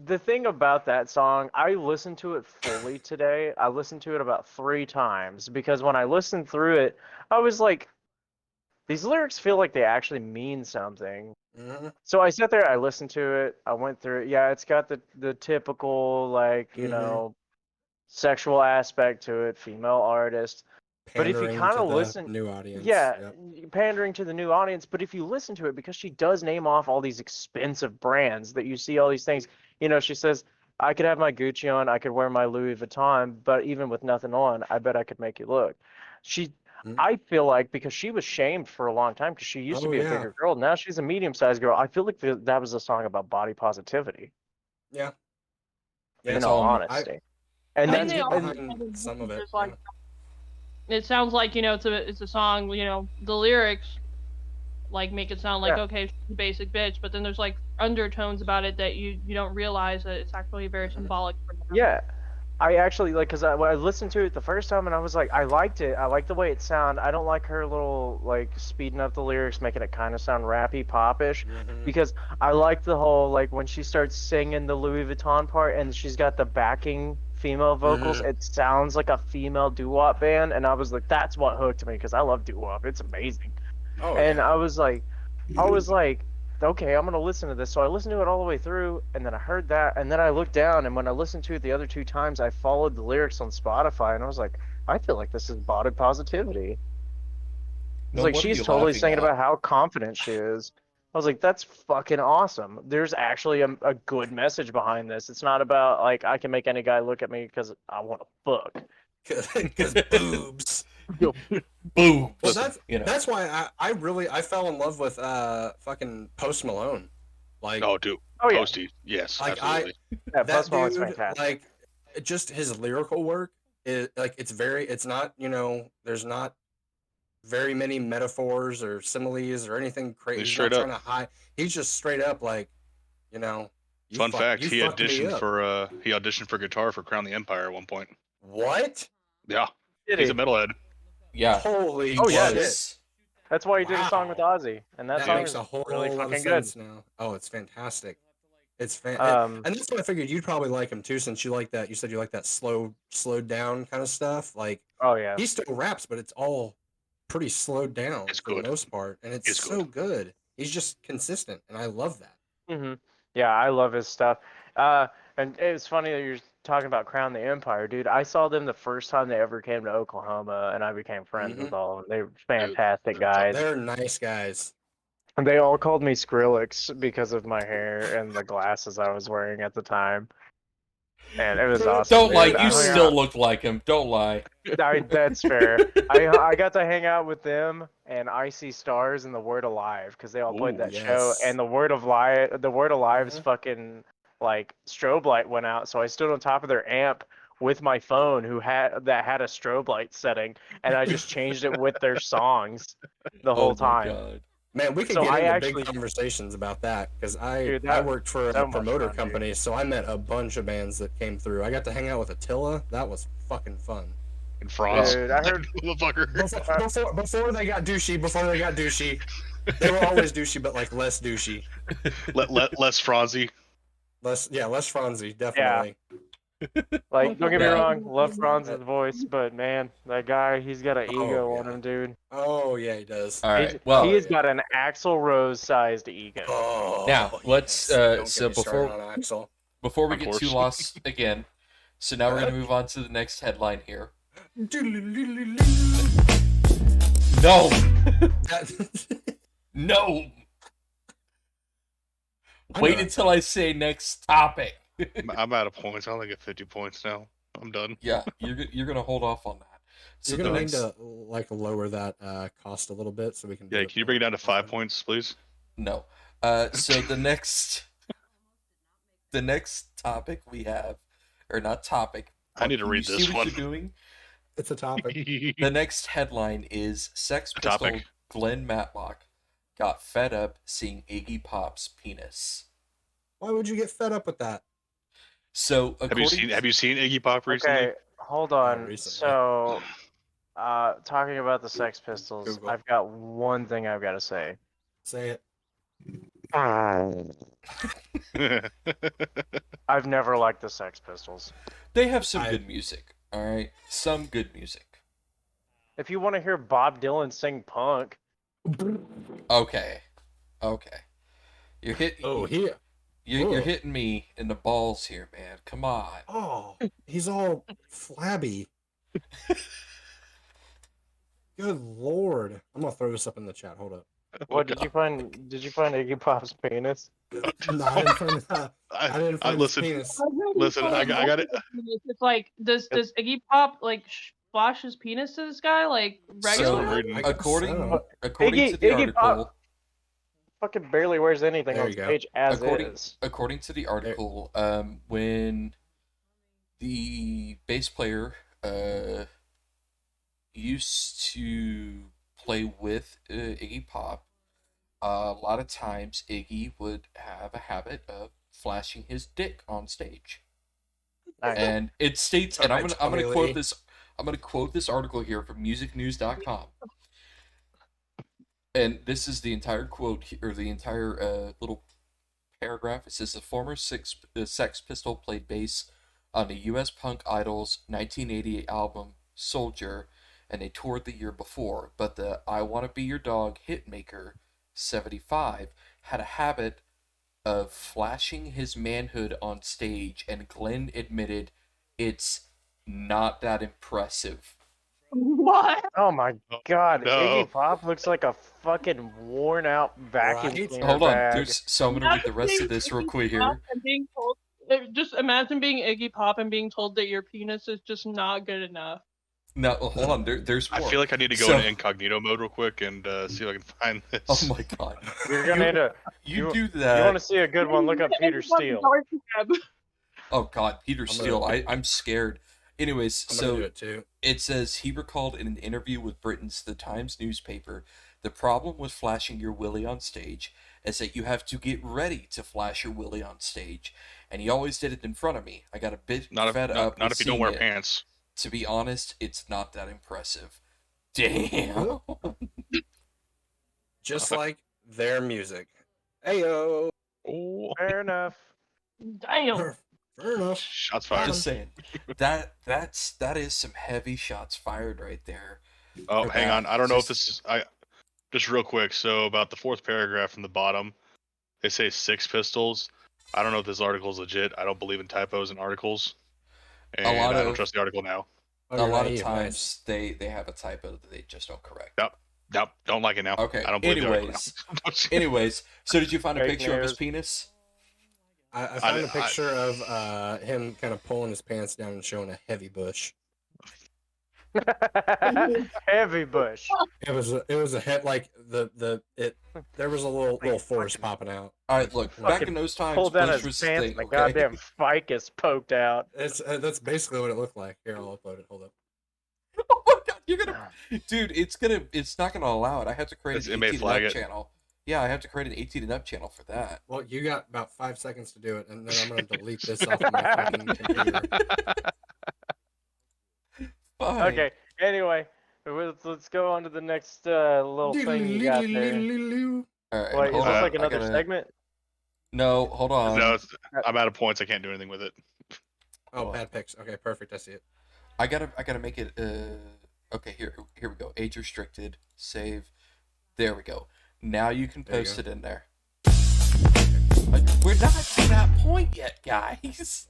the thing about that song, I listened to it fully today. I listened to it about 3 times because when I listened through it, I was like, these lyrics feel like they actually mean something. Mhm. So I sat there, I listened to it, I went through it. Yeah, it's got the typical like, Mhm. sexual aspect to it, female artist. But if you Pandering kind to of the listen, new audience. yeah, Yep. pandering to the new audience. But if you listen to it, because she does name off all these expensive brands that you see all these things, she says, I could have my Gucci on, I could wear my Louis Vuitton, but even with nothing on, I bet I could make you look. I feel like because she was shamed for a long time because she used to be a bigger girl. Now she's a medium-sized girl. I feel like that was a song about body positivity. Yeah. In all honesty. And I that's think some of it. like, it sounds like, you know, it's a song, you know, the lyrics like make it sound like okay, she's a basic bitch, but then there's like undertones about it that you don't realize that it's actually very symbolic for them. Yeah. I actually like because when I listened to it the first time and I was like, I liked it. I like the way it sounded. I don't like her little like speeding up the lyrics, making it kind of sound rappy, popish. Because I like the whole like when she starts singing the Louis Vuitton part and she's got the backing female vocals. It sounds like a female doo-wop band, and I was like, that's what hooked me because I love doo-wop. It's amazing. I was like, okay, I'm gonna listen to this. So I listened to it all the way through, and then I heard that, and then I looked down, and when I listened to it the other 2 times, I followed the lyrics on Spotify, and I was like, I feel like this is body positivity. It's like she's totally singing about how confident she is. I was like, that's fucking awesome. There's actually a good message behind this. It's not about like I can make any guy look at me because I want to fuck. Because boobs. Boom. Well, that's why I fell in love with fucking Post Malone. Like, Posty, yes, like absolutely. Post Malone's dude, fantastic. like, just his lyrical work is like it's not, you know, there's not very many metaphors or similes or anything crazy. He's not trying to hide. He's just straight up like, you know. Fun fact: he auditioned for guitar for Crown the Empire at one point. What? Yeah, he's a metalhead. Yeah. Holy shit. That's why he did a song with Ozzy, and that song makes a whole really lot fucking of sense now. Oh, it's fantastic. It's and that's what I figured you'd probably like him too, since you like that. You said you like that slowed down kind of stuff. Like, he still raps, but it's all pretty slowed down for the most part, and it's so good. He's just consistent, and I love that. Yeah, I love his stuff. And it's funny that you're talking about Crown the Empire, dude. I saw them the first time they ever came to Oklahoma, and I became friends with all of them. They were fantastic guys. They're nice guys. And they all called me Skrillex because of my hair and the glasses I was wearing at the time. And it was awesome. Don't lie, you still look like him. Don't lie. That's fair. I got to hang out with them and Icy Stars and the Word Alive because they all played that show. And the Word Alive's fucking like strobe light went out, so I stood on top of their amp with my phone had a strobe light setting, and I just changed it with their songs the whole time. God. Man, we could get into big conversations about that because I worked for a promoter company, so I met a bunch of bands that came through. I got to hang out with Attila. That was fucking fun. And Franz. Dude, I heard before they got douchey. They were always douchey, but like less douchey. Less Franzy. Less Franzy, definitely. Yeah. Like, don't get me wrong, love Franz's voice, but man, that guy, he's got an ego on him, dude. Oh yeah, he does. All right, well, he's got an Axl Rose-sized ego. Now let's so before we get too lost again, so now we're gonna move on to the next headline here. No. No. Wait until I say next topic. I'm out of points. I only get 50 points now. I'm done. Yeah, you're gonna hold off on that. So you're gonna need to like lower that cost a little bit so we can. Yeah, can you bring it down to 5 points, please? No. So the next topic we have, or not topic. I need to read this see what you're doing? It's a topic. The next headline is Sex Pistol Glenn Matlock got fed up seeing Iggy Pop's penis. Why would you get fed up with that? So have you seen Iggy Pop recently? Okay, hold on. So, talking about the Sex Pistols, Google. I've got one thing I've got to say. Say it. I've never liked the Sex Pistols. They have some good music, all right? Some good music. If you want to hear Bob Dylan sing punk. Okay. You're hitting. Oh, here. You're hitting me in the balls here, man. Come on. Oh, he's all flabby. Good Lord. I'm gonna throw this up in the chat. Hold up. What did you find? Did you find Iggy Pop's penis? No, I didn't find his penis. Listen, I got it. It's like does Iggy Pop like flash his penis to this guy like regularly? reading. according so. according to the Iggy Pop- article, Fucking barely wears anything There on you go. stage as according is. according to the article, when the bass player used to play with Iggy Pop, a lot of times Iggy would have a habit of flashing his dick on stage. Nice. And it states, and I'm gonna Tommy quote Lee. this. I'm gonna quote this article here from musicnews.com. And this is the entire quote or the entire little paragraph. It says the former Sex Pistol played bass on the U.S. punk idol's 1988 album Soldier, and they toured the year before. But the I Wanna Be Your Dog hitmaker 75 had a habit of flashing his manhood on stage, and Glenn admitted it's not that impressive. What? Oh my god, no. Iggy Pop looks like a fucking worn out vacuum Right? cleaner Hold on, bag. so I'm gonna read the rest of this real quick here. And being told, just imagine being Iggy Pop and being told that your penis is just not good enough. Now, hold on, there's I more. feel like I need to go So- into incognito mode real quick and see if I can find this. Oh my god. You're gonna need to. You do You that. want to see a good one? Look up Peter Steele. Oh god, Peter I'm Steele. gonna- I'm scared. Anyways, I'm gonna do so it too. it says he recalled in an interview with Britain's The Times newspaper, the problem with flashing your willy on stage is that you have to get ready to flash your willy on stage. And he always did it in front of me. I got a bit fed up. Not with if you don't seeing wear it. pants. To be honest, it's not that impressive. Damn. Just like their music. Ayo. Oh, Fair enough. Damn. Fair enough. shots I'm fired. just saying. That is some heavy shots fired right there. Oh, for hang that. on. I don't know if Just- this is just real quick. So about the fourth paragraph from the bottom, they say Six Pistols. I don't know if this article is legit. I don't believe in typos in articles, and lot I don't of- trust the article now. Oh, A you're lot of naive, times they have a typo that they just don't correct. Nope, don't like it now. Okay. I don't believe Anyways, the article. anyways, so did you find a Fake picture of his news. penis? I found a I- picture of him kind of pulling his pants down and showing a heavy bush. Heavy bush. It was a head like there was a little forest popping out. All right, look. Back Fucking in those times, Pulled down Bush his was the pants thing. and the Okay. goddamn ficus poked out. It's that's basically what it looked like. Here, I'll upload it. Hold up. Oh my god, you're gonna, dude. It's not gonna allow it. I have to create It an may 18 and flag up it. channel. Yeah, I have to create an 18 and up channel for that. Well, you got about 5 seconds to do it, and then I'm gonna delete this off of my fucking computer. Fine. Okay. Anyway, let's go on to the next little thing you got there. All right. Wait, is hold this on, like I another gotta- segment? No, hold on. No, I'm out of points. I can't do anything with it. Oh, bad pics. Okay, perfect. I see it. I gotta make it. Okay, here we go. Age restricted. Save. There we go. Now you can There you post go. it in there. We're not to that point yet, guys.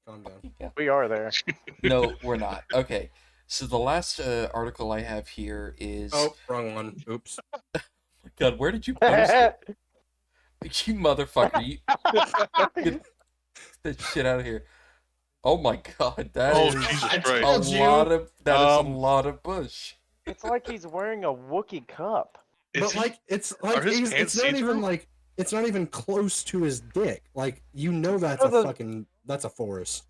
Calm down. We are there. No, we're not. Okay. So the last article I have here is. Oh, wrong one. Oops. God, where did you post it? You motherfucker! Get that shit out of here! Oh my god, that Oh, is Jesus a Christ. lot of that is a Um, lot of bush. It's like he's wearing a Wookiee cup. Is But he- like it's are like his it's pants not even see-through? like it's not even close to his dick. Like you know that's No, that's a forest.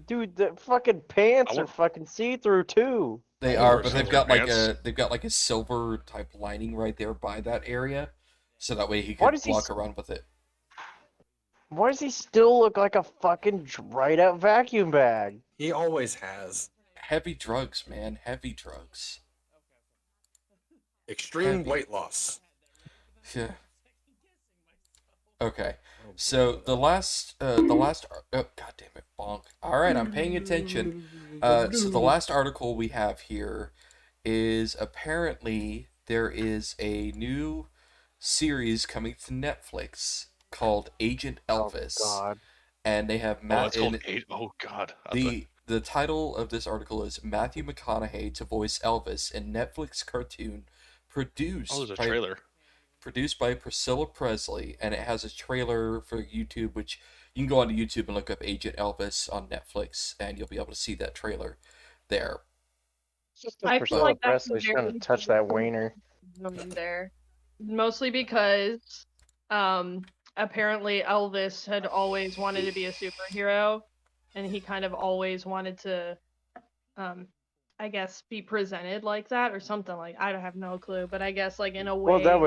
Dude, the fucking pants I are want- fucking see-through too. They Oh, are, or but they've silver got pants. like a silver type lining right there by that area, so that way he Why can does he walk s- around with it. Why does he still look like a fucking dried out vacuum bag? He always has Heavy drugs, man, heavy drugs. extreme Heavy. weight loss. Yeah. Okay. Oh, So the last oh, god damn it, bonk. All right, I'm paying attention. So the last article we have here is apparently there is a new series coming to Netflix called Agent Elvis, Oh god. and they have Oh, Matt. it's called eight. Oh God. The title of this article is Matthew McConaughey to voice Elvis in Netflix cartoon produced there's a by trailer. produced by Priscilla Presley, and it has a trailer for YouTube, which you can go onto YouTube and look up Agent Elvis on Netflix, and you'll be able to see that trailer. there. I feel Priscilla like that's Presley's very trying to touch that wiener. there, mostly because apparently Elvis had always wanted to be a superhero, and he kind of always wanted to I guess be presented like that or something like I don't have no clue, but I guess like in a way Well, that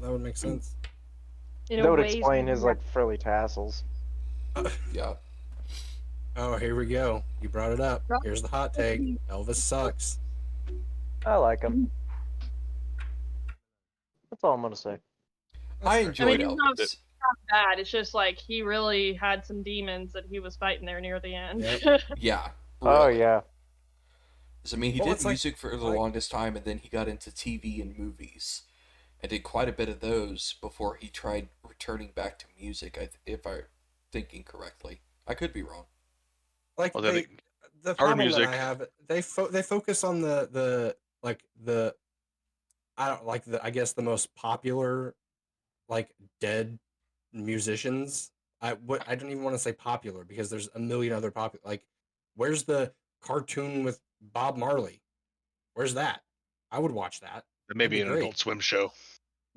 would make sense. explain his like frilly tassels. Yeah. Oh, here we go. You brought it up. Here's the hot take. Elvis sucks. I like him. That's all I'm gonna say. I enjoyed he's not Elvis. bad. It's just like he really had some demons that he was fighting there near the end. Yep. Yeah. Oh really. yeah. 'Cause, I mean, he Well, did it's like- music for the like- longest time, and then he got into TV and movies, and did quite a bit of those before he tried returning back to music. If I'm thinking correctly, I could be wrong. Like Well, the art problem music. that I have, they focus on the I don't like I guess the most popular like dead musicians. I don't even want to say popular because there's a million other popular, like where's the cartoon with Bob Marley? Where's that? I would watch that. That may be an great. Adult Swim show.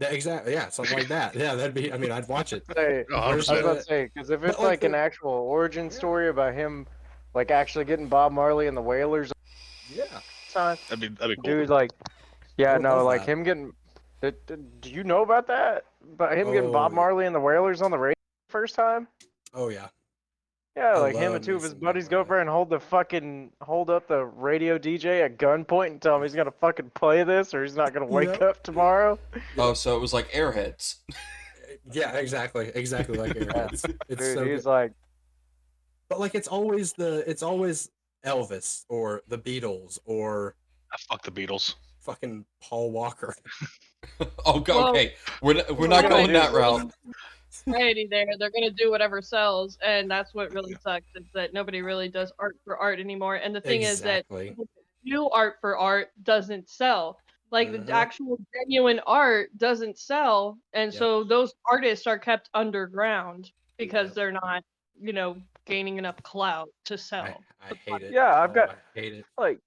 Exactly, yeah, something like that. Yeah, that'd be. I mean, I'd watch it. Say, Oh, I was 100%. about to say, because if it's But, like, like an actual origin story about him, like actually getting Bob Marley and the Wailers Yeah, time, That'd be cool. dude, like, yeah, I would no, love like that. him getting. Do you know about that? About him getting Bob Oh, Marley and the Wailers on the radio first time? oh yeah. Yeah, I like him love and two of me his some buddies Bob go Marley. over and hold up the radio DJ at gunpoint and tell him he's gonna fucking play this or he's not gonna wake Yep. up tomorrow. Oh, so it was like Airheads. Yeah, exactly like Airheads. It's Dude, so he's good. like, But like it's always Elvis or the Beatles or Fuck the Beatles. fucking Paul Walker. Oh, Well, okay. We're not gonna going do? that route. Society there, they're gonna do whatever sells, and that's what really sucks is that nobody really does art for art anymore. And the thing is that Exactly. new art for art doesn't sell. Like Mhm. the actual genuine art doesn't sell, and Yep. so those artists are kept underground because Yep. they're not, gaining enough clout to sell. I hate it. Yeah, I've Oh, got- I hate it. like,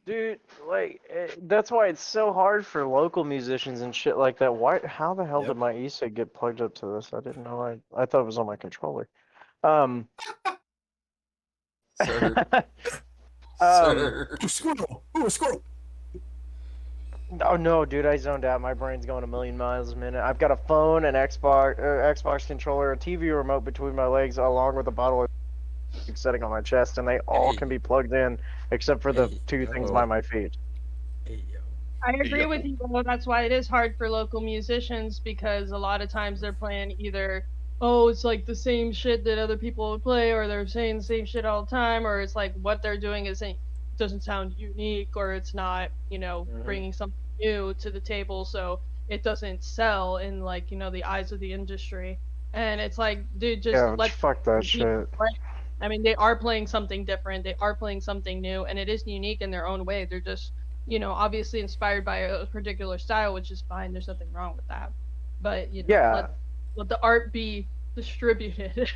dude, like that's why it's so hard for local musicians and shit like that. Why? How the hell Yep. did my e-cig get plugged up to this? I didn't know. I thought it was on my controller. Sir. Um, Sir. Ooh, squirrel! Ooh, a squirrel! Oh no, dude, I zoned out. My brain's going a million miles a minute. I've got a phone, an Xbox controller, a TV remote between my legs, along with a bottle of sitting on my chest, and they all Hey. can be plugged in except for the Hey, two things yo. by my feet. Hey, yo. I agree Yeah. with you, though. That's why it is hard for local musicians because a lot of times they're playing either, oh, it's like the same shit that other people would play, or they're saying the same shit all the time, or it's like what they're doing doesn't sound unique, or it's not, Mhm. bringing something new to the table, so it doesn't sell in like, the eyes of the industry. And it's like, dude, just Yeah, let fuck that shit. I mean, they are playing something different. They are playing something new, and it is unique in their own way. They're just, obviously inspired by a particular style, which is fine. There's nothing wrong with that. But Yeah. let the art be distributed.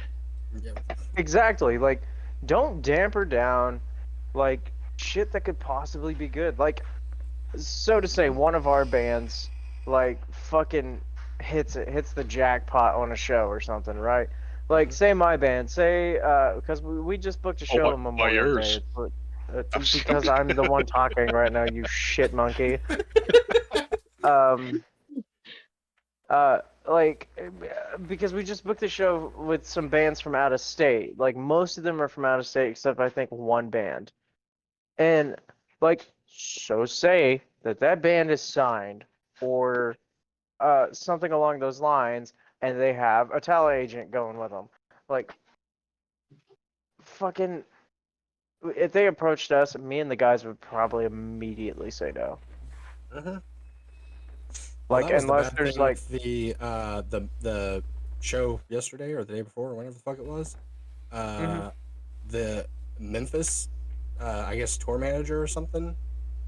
Yeah. Exactly. Like, don't damper down, like, shit that could possibly be good. Like, so to say, one of our bands, like, fucking hits the jackpot on a show or something, right? Like, say my band, because we just booked a show why on Memorial yours? Day. But, I'm just because joking. I'm the one talking right now, you shit monkey. Like, because we just booked a show with some bands from out of state. Like, most of them are from out of state, except I think one band. And, like, so say that band is signed or something along those lines, and they have a talent agent going with them. Like, fucking, if they approached us, me and the guys would probably immediately say no. Mhm. Like, Well, that was the unless bad there's thing like, with the show yesterday or the day before or whatever the fuck it was. The Memphis, I guess tour manager or something.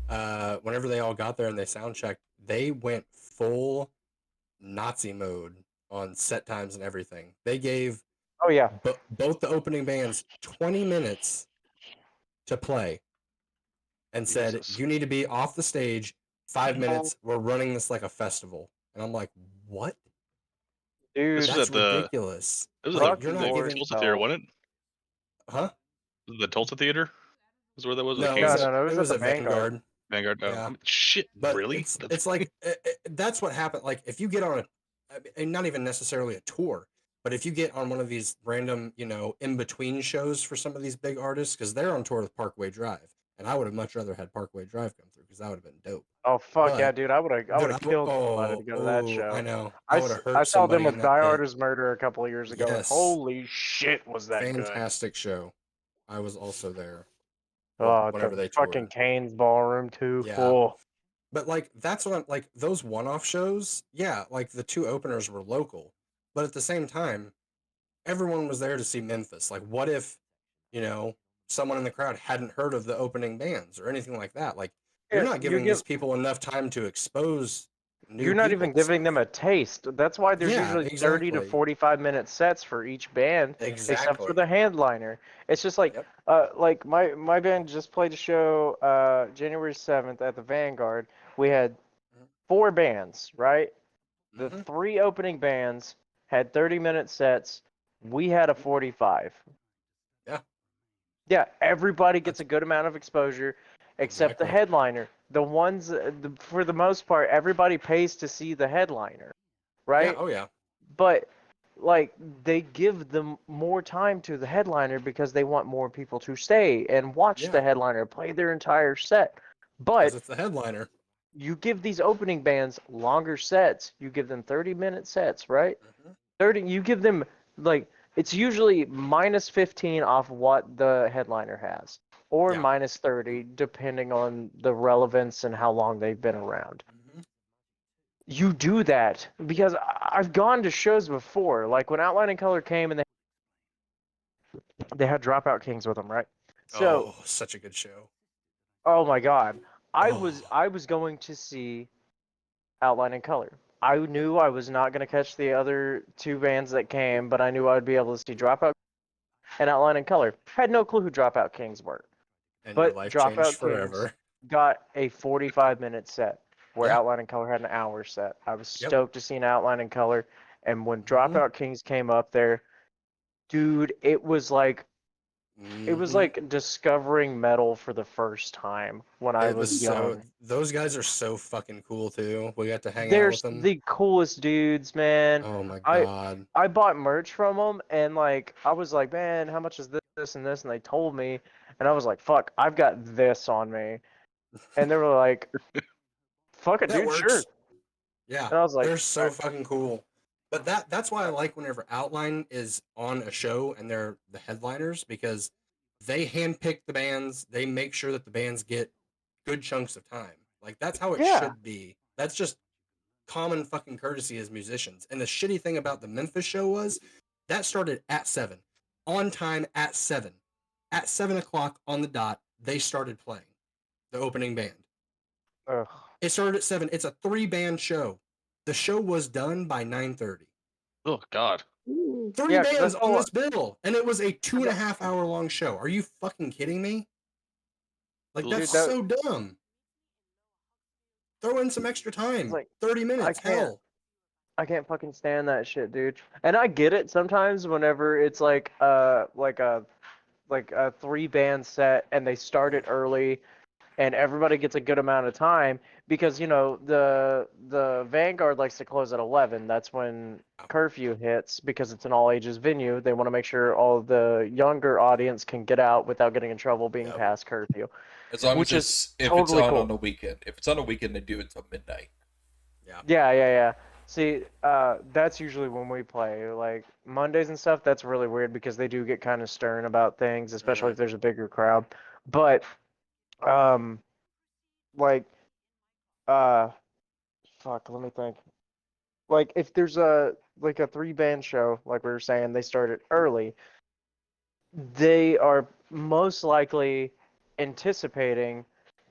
Whenever they all got there and they sound checked, they went full Nazi mode on set times and everything. They gave oh yeah, both the opening bands 20 minutes to play and said, Jesus. you need to be off the stage 5 minutes. We're running this like a festival. And I'm like, what? Dude, This was That's at the. ridiculous. It was Like, at you're the, not the giving. Tulsa Theater, wasn't it? Huh? Was it the Tulsa Theater? Is where that was? No, the it was, Kings? No, it was at at the Vanguard. Vanguard. Yeah. Shit, But really? it's like that's what happened. Like if you get on and not even necessarily a tour, but if you get on one of these random, in between shows for some of these big artists, because they're on tour with Parkway Drive, and I would have much rather had Parkway Drive come through because that would have been dope. Oh fuck yeah, But- dude! I would have Dude, killed somebody to go to that show. I know. I would have hurt I saw them somebody with in Die that Hard pit. as Murder a couple of years ago. And Yes. holy shit, was that good! Fantastic show. I was also there. Oh, whenever the they fucking toured. Kane's Ballroom too. Yeah. Oh. But like that's what I'm like those one-off shows, yeah, like the two openers were local. But at the same time, everyone was there to see Memphis. Like what if, someone in the crowd hadn't heard of the opening bands or anything like that? Like you're Yeah, not giving these people enough time to expose new You're not people even to giving them stuff. a taste. That's why there's Yeah, usually 30 to exactly. 45-minute sets for each band, except for Exactly. the headliner. It's just like, Yep. like my band just played a show January 7th at the Vanguard. We had 4 bands, right? The Mhm. 3 opening bands had 30-minute sets. We had a 45. Yeah. Yeah, everybody gets a good amount of exposure, except the Exactly. headliner. The ones, for the most part, everybody pays to see the headliner, right? Yeah, oh yeah. But like they give them more time to the headliner because they want more people to stay and watch Yeah. the headliner play their entire set. 'Cause But it's the headliner. you give these opening bands longer sets. You give them 30-minute sets, right? Mhm. 30. You give them like it's usually minus 15 off what the headliner has, or Yeah. minus 30 depending on the relevance and how long they've been around. Mhm. You do that because I've gone to shows before, like when Outline and Color came and they had Dropout Kings with them, right? So, Oh, such a good show. oh my God, I Oh. was going to see Outline and Color. I knew I was not going to catch the other 2 bands that came, but I knew I would be able to see Dropout and Outline and Color. Had no clue who Dropout Kings were. And But your life Dropout changed Kings forever. got a 45-minute set, where Yeah. Outline and Color had an hour set. I was Yep. stoked to see an Outline and Color, and when Mhm. Dropout Kings came up there, dude, it was like Mhm. discovering metal for the first time when I It was so young. those guys are so fucking cool too. We got to hang out They're with them. the coolest dudes, man. Oh my I god. I bought merch from them, and like I was like, man, how much is this and this? And they told me, and I was like, fuck, I've got this on me, and they were like, fuck it, That dude, works. sure. Yeah. And I was like, They're so fucking cool. But that's why I like whenever Outline is on a show and they're the headliners because they handpick the bands, they make sure that the bands get good chunks of time. Like that's how it Yeah. should be. That's just common fucking courtesy as musicians. And the shitty thing about the Memphis show was that started at 7. On time at 7. At 7 o'clock on the dot, they started playing the opening band. ugh. It started at 7. It's a 3-band show. The show was done by 9:30. Oh God. 3 Yeah, 'cause bands that's on all- this bill, and it was a 2.5 hour long show. Are you fucking kidding me? Like Dude, that's that- so dumb. Throw in some extra time. like, 30 minutes. can't. Hell. I can't fucking stand that shit, dude. And I get it sometimes whenever it's like a 3-band set and they start it early and everybody gets a good amount of time because the Vanguard likes to close at 11. That's when curfew hits because it's an all ages venue. They want to make sure all the younger audience can get out without getting in trouble being Yep. past curfew. As long Which as is if totally it's on cool. on a weekend. If it's on a weekend, they do it till midnight. Yeah. See, that's usually when we play. Like Mondays and stuff, that's really weird because they do get kind of stern about things, especially if there's a bigger crowd. But, like, fuck, let me think. Like, if there's a 3-band show, like we were saying, they start it early. They are most likely anticipating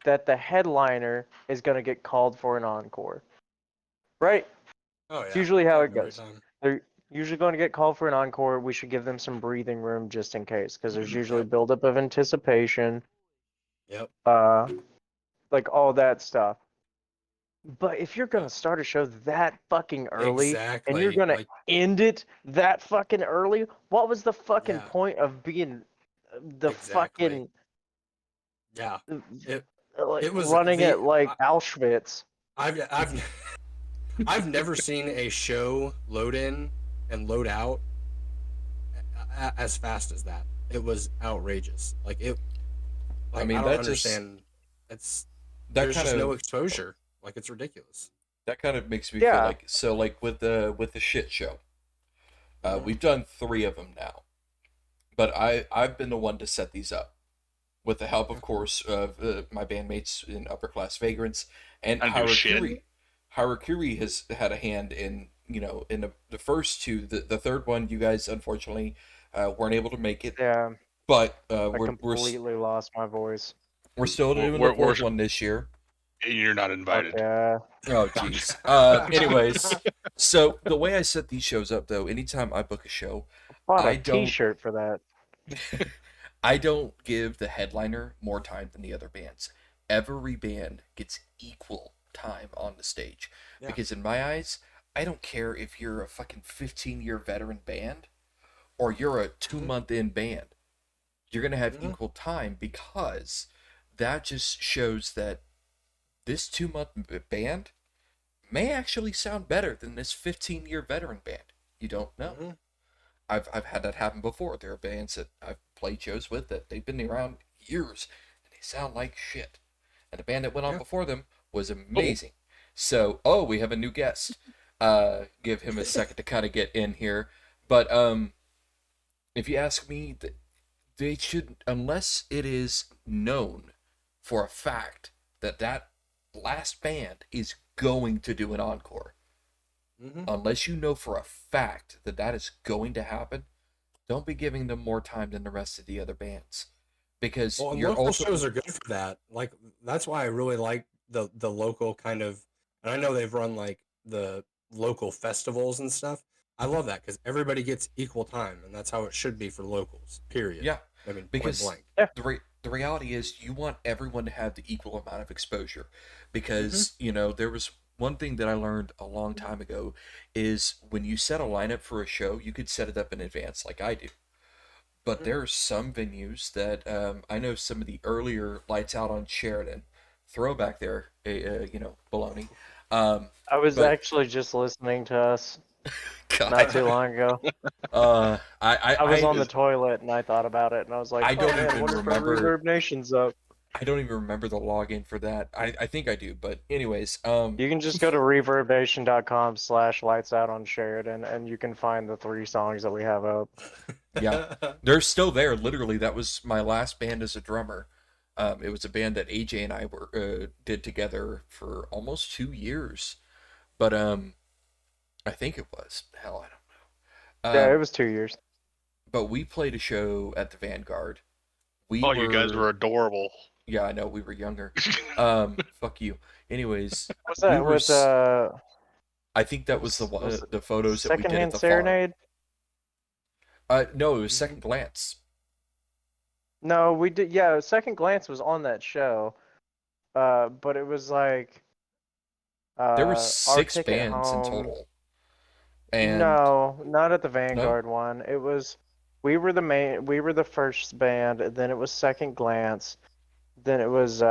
that the headliner is going to get called for an encore. Right? Oh yeah. It's usually how it Every goes. time. They're usually going to get called for an encore. We should give them some breathing room just in case, because there's usually Yep. buildup of anticipation. Yep. like all that stuff. But if you're gonna start a show that fucking early and you're Exactly. gonna Like, end it that fucking early, what was the fucking Yeah. point of being the Exactly. yeah. fucking It like it was running it like I- Auschwitz? I've I've never seen a show load in and load out as fast as that. It was outrageous. Like it. Like, I mean, I don't that just understand. It's that there's kind just no of exposure. Like it's ridiculous. makes me feel Yeah. like so like with the shit show. Mhm. We've done 3 of them now, but I've been the one to set these up, with the help, of course, of my bandmates in Upper Class Vagrants and I don't give a shit. Harakiri. Harakiri has had a hand in in the first 2. The third one, you guys unfortunately weren't able to make it, Yeah, but I we're completely lost my voice. we're still doing We're- the 4th we're- one this year. You're not Fuck invited. yeah. Oh, jeez. Anyways, so the way I set these shows up, though, anytime I book a show, Bought I a don't- T-shirt for that. I don't give the headliner more time than the other bands. Every band gets equal time on the stage. Yeah. Because in my eyes, I don't care if you're a fucking 15-year veteran band or you're a 2-month in band. You're going to have Mhm. equal time, because that just shows that this 2-month band may actually sound better than this 15-year veteran band. You don't know. Mhm. I've had that happen before. There are bands that I've played shows with that they've been around years and they sound like shit. And the band that went on Yeah. before them was amazing. So, we have a new guest. Give him a second to kind of get in here. But if you ask me, they should, unless it is known for a fact that that last band is going to do an encore. Mhm. Unless you know for a fact that that is going to happen, don't be giving them more time than the rest of the other bands, because Well, and you're local also shows are good for that. Like that's why I really like the local kind of. And I know they've run like the local festivals and stuff. I love that because everybody gets equal time, and that's how it should be for locals. Period. yeah. I mean, Because point blank. the reality is you want everyone to have the equal amount of exposure, because there was one thing that I learned a long time ago is when you set a lineup for a show, you could set it up in advance like I do. But Mhm. there are some venues that I know some of the earlier Lights Out on Sheridan throwback there, baloney. I was But- actually just listening to us God, not too long ago. I I was on the toilet and I thought about it and I was like, I don't oh, man, even what if remember- Reverb Nation's up? I don't even remember the login for that. I think I do, but anyways, You can just go to reverbnation.com/lights out on Sheridan and you can find the 3 songs that we have up. yeah. They're still there. Literally, that was my last band as a drummer. It was a band that AJ and I did together for almost 2 years, but I think it was. Hell, I don't know. Yeah, it was 2 years. But we played a show at the Vanguard. You guys were adorable. Yeah, I know, we were younger. Fuck you. Anyways, What's that we were with I think that was was the photos that we did at Secondhand the farm. Serenade? No, it was Second Glance. No, we did. Yeah, Second Glance was on that show, but it was like There were Our 6 Ticket bands in Home. total. And No, not at the Vanguard one. It was we were the first band, and then it was Second Glance, then it was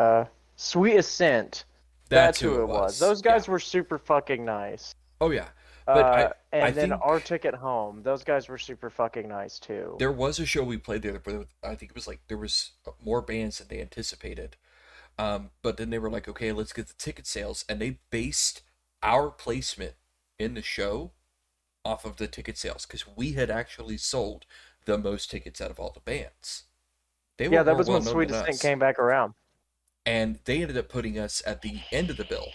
Sweet Ascent. That's who it was. Those guys Yeah. were super fucking nice. Oh yeah. But And I then think- Our Ticket Home. Those guys were super fucking nice too. There was a show we played there, but I think it was like there was more bands than they anticipated. But then they were like, okay, let's get the ticket sales, and they based our placement in the show off of the ticket sales, because we had actually sold the most tickets out of all the bands. They Yeah, were that more was when well-known Sweet than Ascent us. came back around. And they ended up putting us at the end of the bill.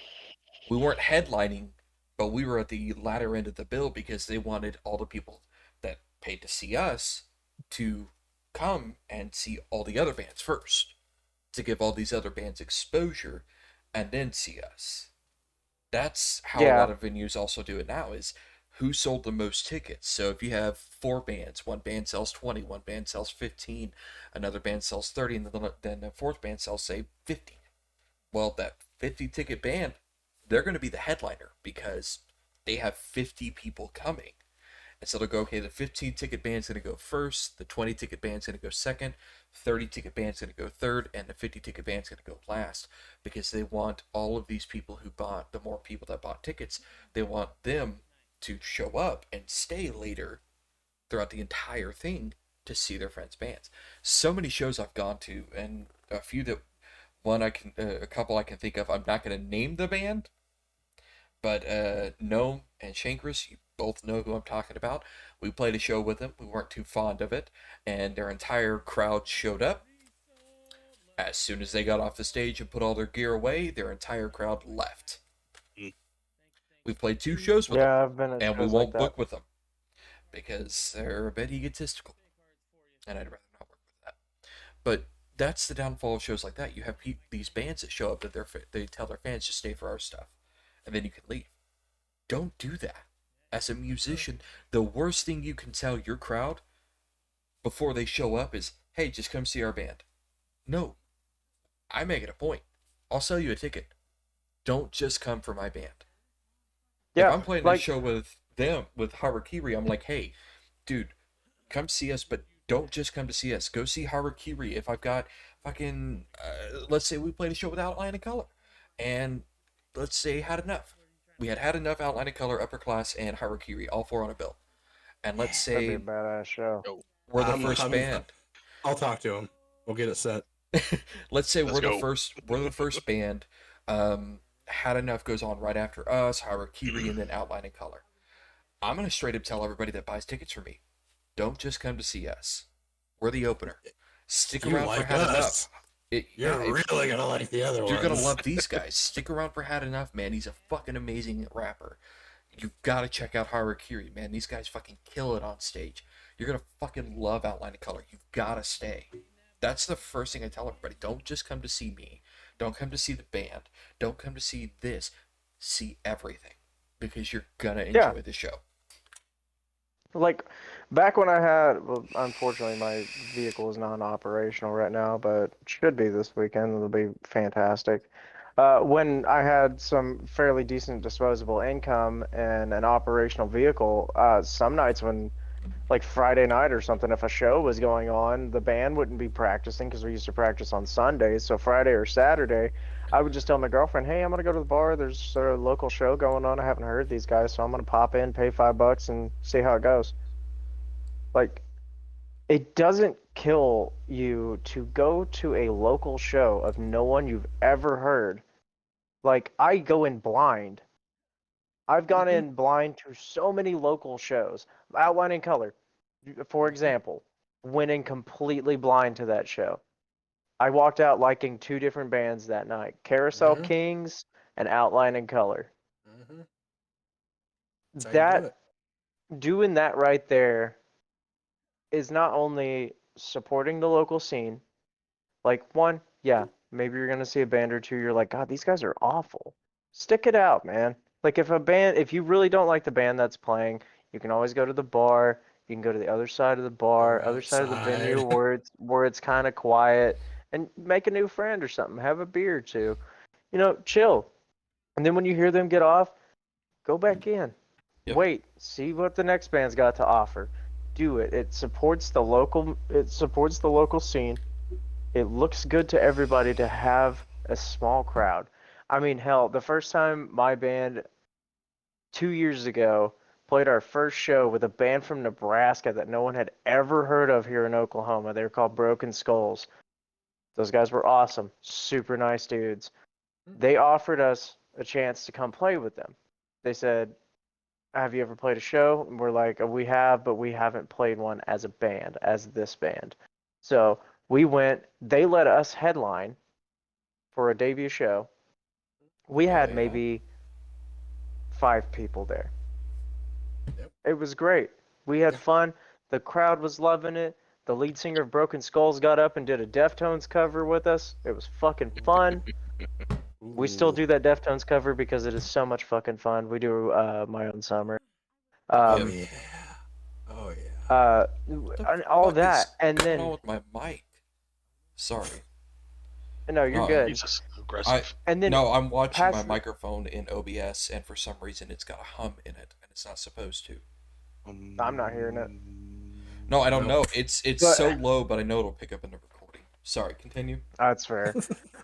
We weren't headlining, but we were at the latter end of the bill because they wanted all the people that paid to see us to come and see all the other bands first, to give all these other bands exposure and then see us. That's how a Yeah. lot of venues also do it now, is who sold the most tickets. So if you have 4 bands, one band sells 20, one band sells 15, another band sells 30, and then the fourth band sells, say, 50. Well, that 50 ticket band, they're going to be the headliner because they have 50 people coming. And so they'll go, okay, the 15 ticket band's going to go first, the 20 ticket band's going to go second, 30 ticket band's going to go third, and the 50 ticket band's going to go last, because they want all of these people who bought, the more people that bought tickets, they want them to show up and stay later throughout the entire thing to see their friends' bands. So many shows I've gone to, and a few that a couple I can think of. I'm not going to name the band, but Gnome and Shankris, you both know who I'm talking about. We played a show with them. We weren't too fond of it, and their entire crowd showed up. As soon as they got off the stage and put all their gear away, their entire crowd left. We've played 2 shows with them, I've been at and we shows won't like that. book with them because they're a bit egotistical, and I'd rather not work with that. But that's the downfall of shows like that. You have these bands that show up that they tell their fans to stay for our stuff, and then you can leave. Don't do that. As a musician, the worst thing you can tell your crowd before they show up is, hey, just come see our band. No. I make it a point. I'll sell you a ticket. Don't just come for my band. Yeah, if I'm playing a show with them, with Harakiri, I'm like, hey, dude, come see us, but don't just come to see us. Go see Harakiri. If I've got fucking, let's say we played a show with Outline and Color, and let's say had enough. We had enough Outline and Color, Upper Class, and Harakiri, all 4 on a bill. And let's say That'd be a badass show. we're the first band. I'll talk to him. We'll get it set. Let's say Let's we're go. the first band. Had Enough goes on right after us, Harakiri, and then Outline and Color. I'm gonna straight up tell everybody that buys tickets for me, don't just come to see us. We're the opener. Stick You around like for Had us. Enough. You're really gonna like the other ones. You're gonna love these guys. Stick around for Had Enough, man. He's a fucking amazing rapper. You've got to check out Harakiri, man. These guys fucking kill it on stage. You're gonna fucking love Outline and Color. You've got to stay. That's the first thing I tell everybody. Don't just come to see me. Don't come to see the band. Don't come to see this. See everything, because you're gonna enjoy the show. Like, back when I had, well, unfortunately, my vehicle is non-operational right now, but it should be this weekend. It'll be fantastic. When I had some fairly decent disposable income and an operational vehicle, some nights when, like Friday night or something, if a show was going on, the band wouldn't be practicing because we used to practice on Sundays. So Friday or Saturday, I would just tell my girlfriend, hey, I'm going to go to the bar. There's a local show going on. I haven't heard these guys, so I'm going to pop in, pay $5 and see how it goes. Like, it doesn't kill you to go to a local show of no one you've ever heard. Like, I go in blind. I've gone in blind to so many local shows. Outline and Color, for example, went in completely blind to that show. I walked out liking 2 different bands that night, Carousel Kings and Outline and Color. That, doing that right there is not only supporting the local scene, like, one, yeah, maybe you're going to see a band or 2, you're like, God, these guys are awful. Stick it out, man. Like, if you really don't like the band that's playing, you can always go to the bar. You can go to the other side of the bar, other side of the venue where it's kind of quiet, and make a new friend or something. Have a beer or 2. You know, chill. And then when you hear them get off, go back in. Yep. Wait, see what the next band's got to offer. Do it. It supports the local scene. It looks good to everybody to have a small crowd. I mean, hell, the first time my band 2 years ago played our first show with a band from Nebraska that no one had ever heard of here in Oklahoma. They were called Broken Skulls. Those guys were awesome. Super nice dudes. They offered us a chance to come play with them. They said, have you ever played a show? And we're like, we have, but we haven't played one as a band, as this band. So we went, they let us headline for a debut show. We had maybe 5 people there. Yep. It was great. We had fun. The crowd was loving it. The lead singer of Broken Skulls got up and did a Deftones cover with us. It was fucking fun. We still do that Deftones cover because it is so much fucking fun. We do My Own Summer. Oh yeah. Oh yeah. And all Fuck that, is and going then on with my mic? Sorry. no, you're No, good. Jesus, aggressive. And then No, I'm watching my past the- microphone in OBS, and for some reason it's got a hum in it, and it's not supposed to. I'm not hearing it. No, I don't Nope. know. It's But- so low, but I know it'll pick up in the recording. Sorry, continue. That's fair.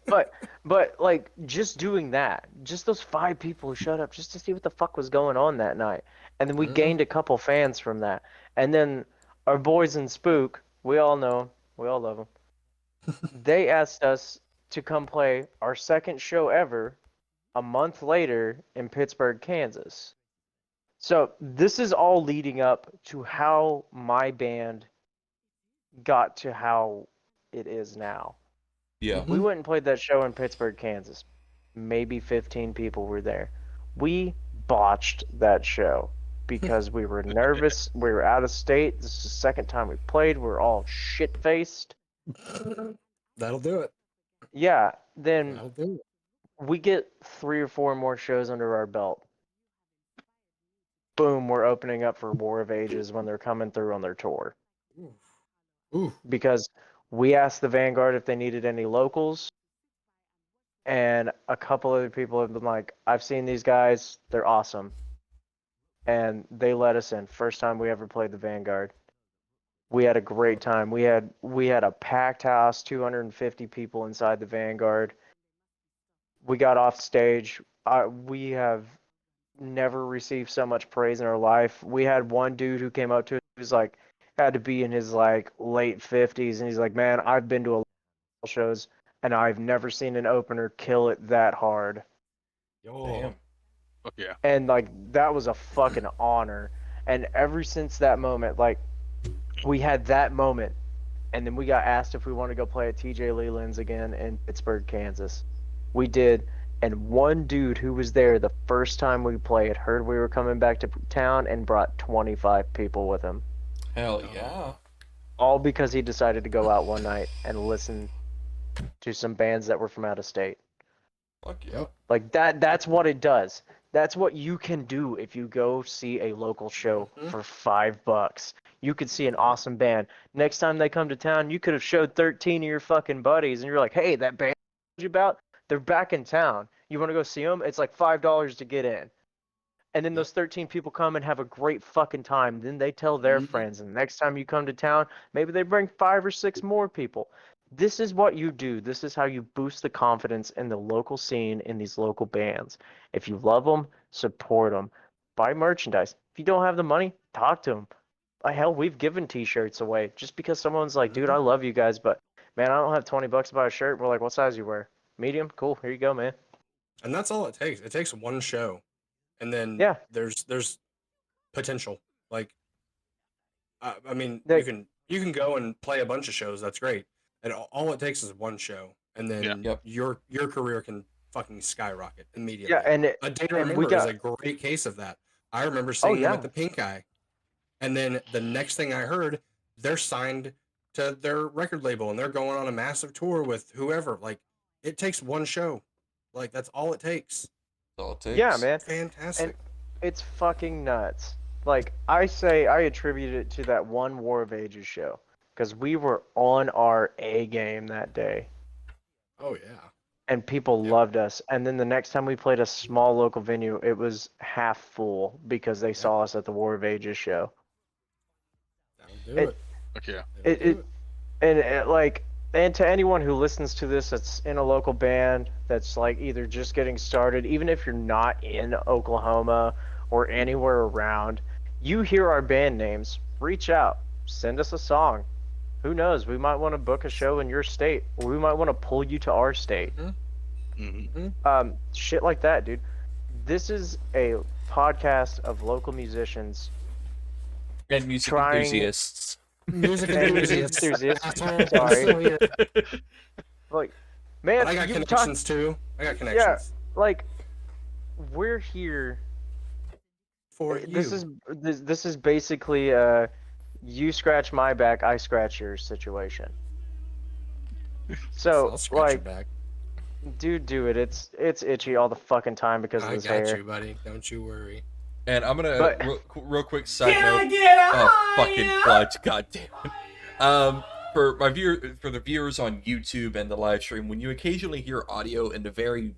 but like just doing that, just those 5 people who showed up just to see what the fuck was going on that night, and then we Mhm. gained a couple fans from that, and then our boys in Spook, we all know 'em, we all love them. They asked us to come play our second show ever a month later in Pittsburgh, Kansas. So this is all leading up to how my band got to how it is now. Yeah. We went and played that show in Pittsburgh, Kansas. Maybe 15 people were there. We botched that show because we were nervous. We were out of state. This is the second time we played. We're all shit faced. That'll do it. Yeah, then That'll do it. we get 3 or 4 more shows under our belt. Boom, we're opening up for War of Ages when they're coming through on their tour. Ooh. Because we asked the Vanguard if they needed any locals, and a couple other people have been like, I've seen these guys, they're awesome. And they let us in. First time we ever played the Vanguard. We had a great time. We had a packed house, 250 people inside the Vanguard. We got off stage. We have never received so much praise in our life. We had one dude who came up to us, he was like, had to be in his like late 50s, and he's like, man, I've been to a lot of shows and I've never seen an opener kill it that hard. Damn. Fuck yeah. And like that was a fucking honor. And ever since that moment, like we had that moment, and then we got asked if we want to go play at TJ Leland's again in Pittsburgh, Kansas. We did, and one dude who was there the first time we played heard we were coming back to town and brought 25 people with him. Hell yeah. All because he decided to go out one night and listen to some bands that were from out of state. Fuck yeah. Yep. Like that's what it does. That's what you can do if you go see a local show for $5. You could see an awesome band. Next time they come to town, you could have showed 13 of your fucking buddies, and you're like, hey, that band I told you about, they're back in town. You want to go see them? It's like $5 to get in. And then those 13 people come and have a great fucking time. Then they tell their friends, and the next time you come to town, maybe they bring 5 or 6 more people. This is what you do. This is how you boost the confidence in the local scene in these local bands. If you love them, support them. Buy merchandise. If you don't have the money, talk to them. Hell, we've given T-shirts away just because someone's like, dude, I love you guys, but man, I don't have $20 to buy a shirt. We're like, what size you wear? Medium? Cool. Here you go, man. And that's all it takes. It takes one show, and then Yeah. there's potential. Like, I mean, They- you can go and play a bunch of shows. That's great. And all it takes is one show, and then Yep. your career can fucking skyrocket immediately. Yeah, and A Day to and we Remember is got- a great case of that. I remember seeing them yeah. at the Pink Eye, and then the next thing I heard, they're signed to their record label, and they're going on a massive tour with whoever. Like, it takes one show. Like, that's all it takes. That's all it takes. yeah, man. Fantastic. It's fucking nuts. Like, I say I attribute it to that one War of Ages show. Because we were on our A game that day. Oh yeah. And people Yep. loved us. And then the next time we played a small local venue, it was half full because they saw us at the War of Ages show. That'll do It- it. Fuck yeah. That'll do And to anyone who listens to this that's in a local band that's like either just getting started, even if you're not in Oklahoma or anywhere around, you hear our band names, reach out, send us a song. Who knows? We might want to book a show in your state, or we might want to pull you to our state. Mm-hmm. Shit like that, dude. This is a podcast of local musicians. And music Trying- enthusiasts. Music And enthusiasts. enthusiasts. Asshole. Sorry. Like, man, But I got you talk, connections too. I got connections like, we're here. for you. This is basically you scratch my back, I scratch yours situation. So I'll scratch your like, back. dude, do it. It's itchy all the fucking time because of I this got hair. you, buddy. Don't you worry. And I'm gonna But- real quick side note. Oh, fucking clutch! God damn it. For the viewers on YouTube and the live stream, when you occasionally hear audio in the very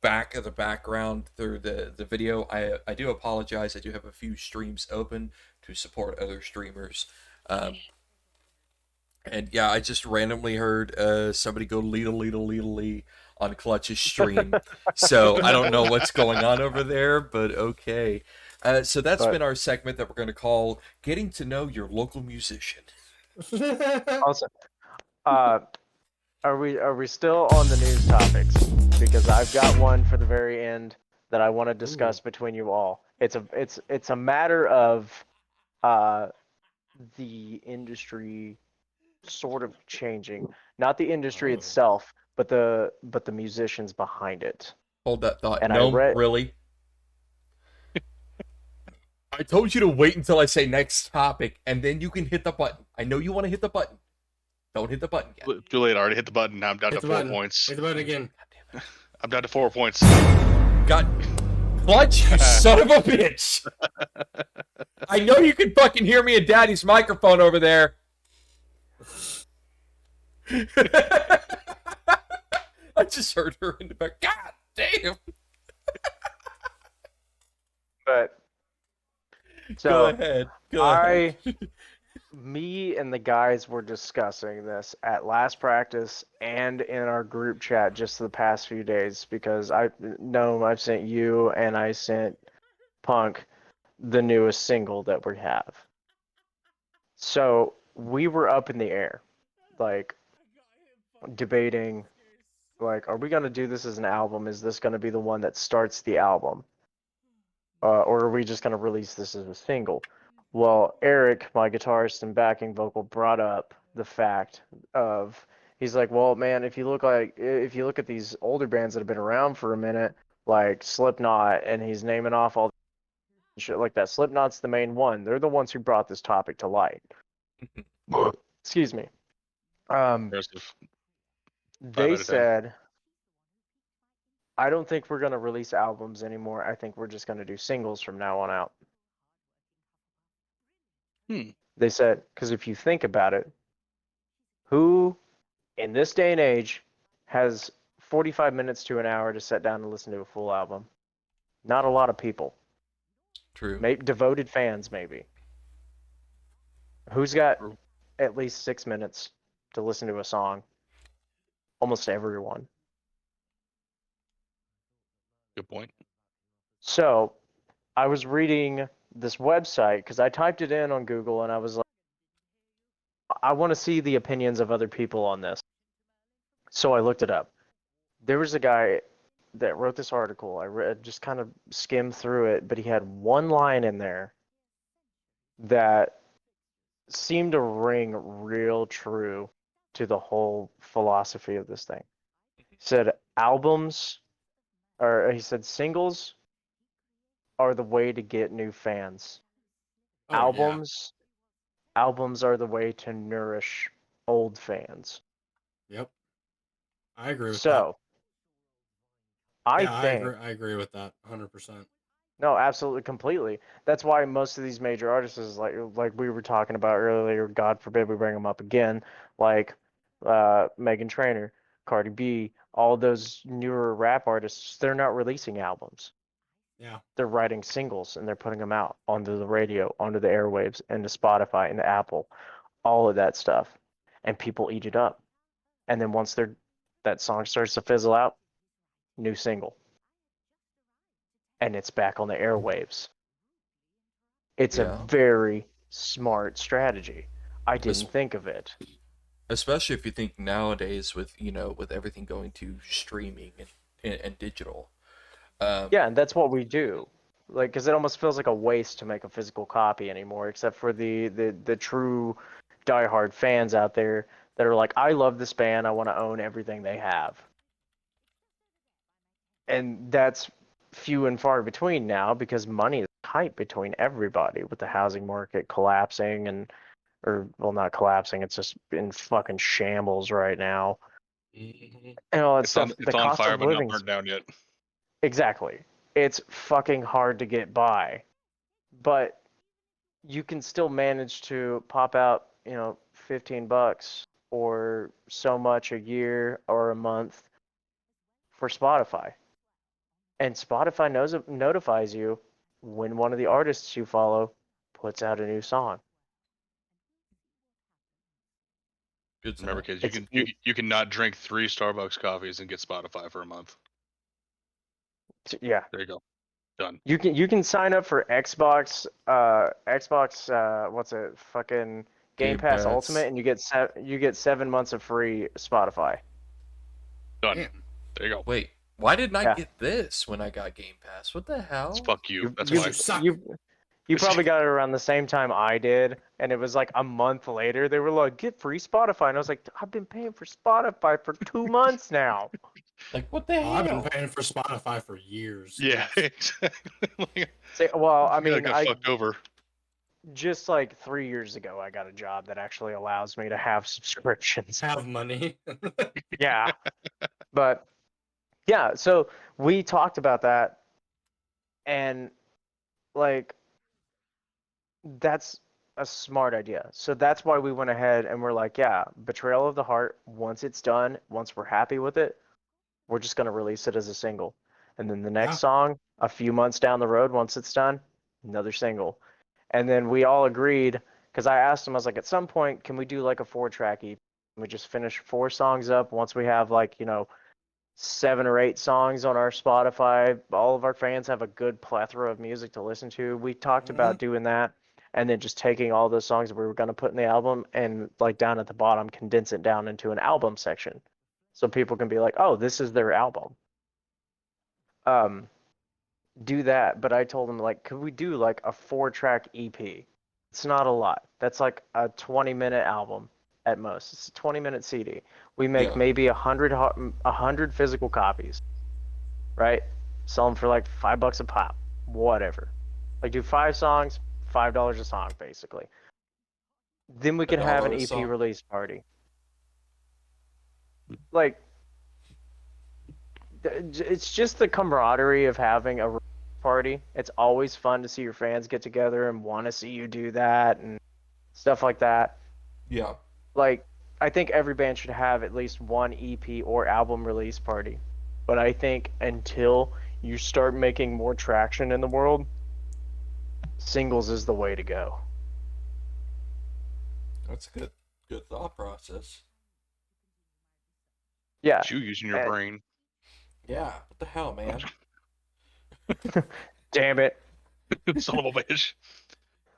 back of the background through the video, I do apologize. I do have a few streams open to support other streamers. And yeah, I just randomly heard somebody go lee on Clutch's stream. So I don't know what's going on over there, but okay. So that's been our segment that we're going to call Getting to Know Your Local Musician. Also, are we still on the news topics? Because I've got one for the very end that I want to discuss between you all. It's a matter of the industry sort of changing, not the industry itself, but the musicians behind it. Hold that thought. And No, really? I told you to wait until I say next topic, and then you can hit the button. I know you want to hit the button. Don't hit the button yet. Too late. I already hit the button. Now I'm down Hit to the 4 button. points. Hit the button again. I'm down to 4 points. God, Clutch, you son of a bitch! I know you can fucking hear me in Daddy's microphone over there. I just heard her in the back. God damn! But so Go ahead. Go ahead. Me and the guys were discussing this at last practice and in our group chat just the past few days because I've sent you and I sent Punk the newest single that we have. So we were up in the air, like debating, like, are we going to do this as an album? Is this going to be the one that starts the album? Or are we just going to release this as a single? Well, Eric, my guitarist and backing vocal, brought up the fact of, he's like, well, man, if you look at these older bands that have been around for a minute, like Slipknot, and he's naming off all shit like that. Slipknot's the main one. They're the ones who brought this topic to light. Excuse me. Impressive. They 5 out of 10. said, I don't think we're going to release albums anymore. I think we're just going to do singles from now on out. They said, because if you think about it, who in this day and age has 45 minutes to an hour to sit down and listen to a full album? Not a lot of people. True. Maybe devoted fans, maybe. Who's got at least 6 minutes to listen to a song? Almost everyone. Good point. So, I was reading this website because I typed it in on Google and I was like, I want to see the opinions of other people on this. So I looked it up. There was a guy that wrote this article. I read, just kind of skimmed through it, but he had one line in there that seemed to ring real true to the whole philosophy of this thing. He said singles are the way to get new fans. Oh, Albums are the way to nourish old fans. Yep. I agree with that. So, I Yeah, think I agree with that 100%. no, absolutely, completely. That's why most of these major artists, is like we were talking about earlier, God forbid we bring them up again, like Meghan Trainor, Cardi B, all those newer rap artists, they're not releasing albums. Yeah. They're writing singles and they're putting them out onto the radio, onto the airwaves, into Spotify, into Apple, all of that stuff. And people eat it up. And then once that song starts to fizzle out, new single. And it's back on the airwaves. It's a very smart strategy. I didn't think of it. Especially if you think nowadays with everything going to streaming and digital. Yeah, and that's what we do. Like, because it almost feels like a waste to make a physical copy anymore, except for the true diehard fans out there that are like, I love this band, I want to own everything they have. And that's few and far between now because money is tight between everybody with the housing market collapsing not collapsing, it's just in fucking shambles right now. Mm-hmm. And all that It's stuff. on The fire, cost of but not living. burnt down yet. Exactly. it's fucking hard to get by. But you can still manage to pop out, $15 or so much a year or a month for Spotify. And Spotify notifies you when one of the artists you follow puts out a new song. Good to Remember, know. kids, you can not drink 3 Starbucks coffees and get Spotify for a month. Yeah. There you go. Done. You can sign up for Xbox what's it, fucking Game Pass Ultimate, and you get 7 months of free Spotify. Done. Damn. There you go. Wait, why didn't I Yeah. get this when I got Game Pass? What the hell? It's fuck you. That's you, why. You suck. you probably got it around the same time I did, and it was like a month later. They were like, "Get free Spotify," and I was like, "I've been paying for Spotify for 2 months now." Like, what the hell? I've been paying for Spotify for years. Yeah, exactly. Well, I feel mean, like I got fucked over. just like 3 years ago, I got a job that actually allows me to have subscriptions. Have money. Yeah. But yeah, so we talked about that, and like that's a smart idea. So that's why we went ahead and we're like, yeah, Betrayal of the Heart, once it's done, once we're happy with it, we're just going to release it as a single. And then the next Yeah. song, a few months down the road, once it's done, another single. And then we all agreed, because I asked him, I was like, at some point, can we do like a 4-track EP? We just finish 4 songs up. Once we have like, 7 or 8 songs on our Spotify, all of our fans have a good plethora of music to listen to. We talked about doing that, and then just taking all those songs that we were going to put in the album and like down at the bottom, condense it down into an album section. So people can be like, oh, this is their album. Do that. But I told them, like, could we do like a 4-track EP? It's not a lot. That's like a 20-minute album at most. It's a 20-minute CD. We make maybe 100 physical copies, right? Sell them for like $5 a pop, whatever. Like do 5 songs, $5 a song, basically. Then we can have an EP release party. Like, it's just the camaraderie of having a party. It's always fun to see your fans get together and want to see you do that and stuff like that. Yeah. Like, I think every band should have at least one EP or album release party. But I think until you start making more traction in the world, singles is the way to go. That's good. Good thought process. Yeah. You using your brain. Yeah. What the hell, man? Damn it. Son of a bitch.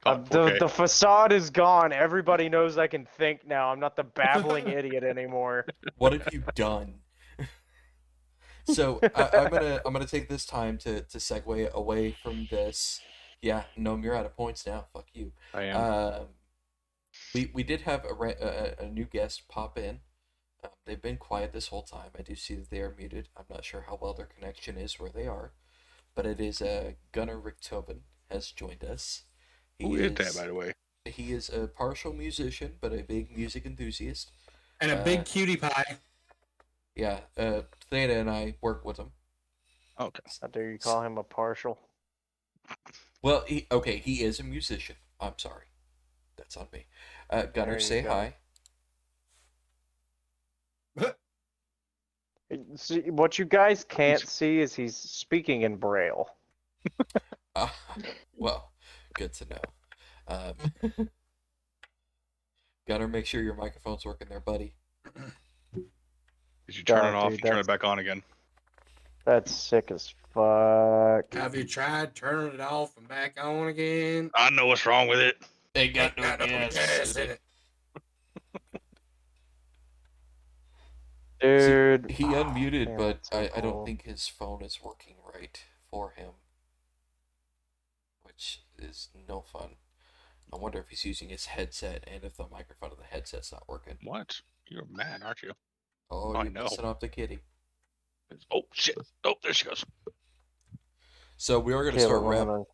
The facade is gone. Everybody knows I can think now. I'm not the babbling idiot anymore. What have you done? So I'm gonna take this time to segue away from this. Yeah, Gnome, you're out of points now. Fuck you. I am. We did have a new guest pop in. They've been quiet this whole time. I do see that they are muted. I'm not sure how well their connection is where they are, but it is Gunnar Richthoven has joined us. Who is that, by the way? He is a partial musician, but a big music enthusiast. And a big cutie pie. Yeah, Theta and I work with him. Okay. How dare you call him a partial? Well, he is a musician. I'm sorry. That's on me. Gunnar, say hi. See, what you guys can't see is he's speaking in Braille. Well, good to know. Gunnar, make sure your microphone's working there, buddy. Did you turn it off? You turn it back on again. That's sick as fuck. Have you tried turning it off and back on again? I know what's wrong with it. They got no gas in it. Dude. He unmuted, man, but that's so I don't cool. think his phone is working right for him, which is no fun. I wonder if he's using his headset and if the microphone of the headset's not working. What? You're mad, aren't you? Oh, I you're know. messing up the kitty. Oh, shit. Oh, there she goes. So we are going to Caleb, start rap. I'm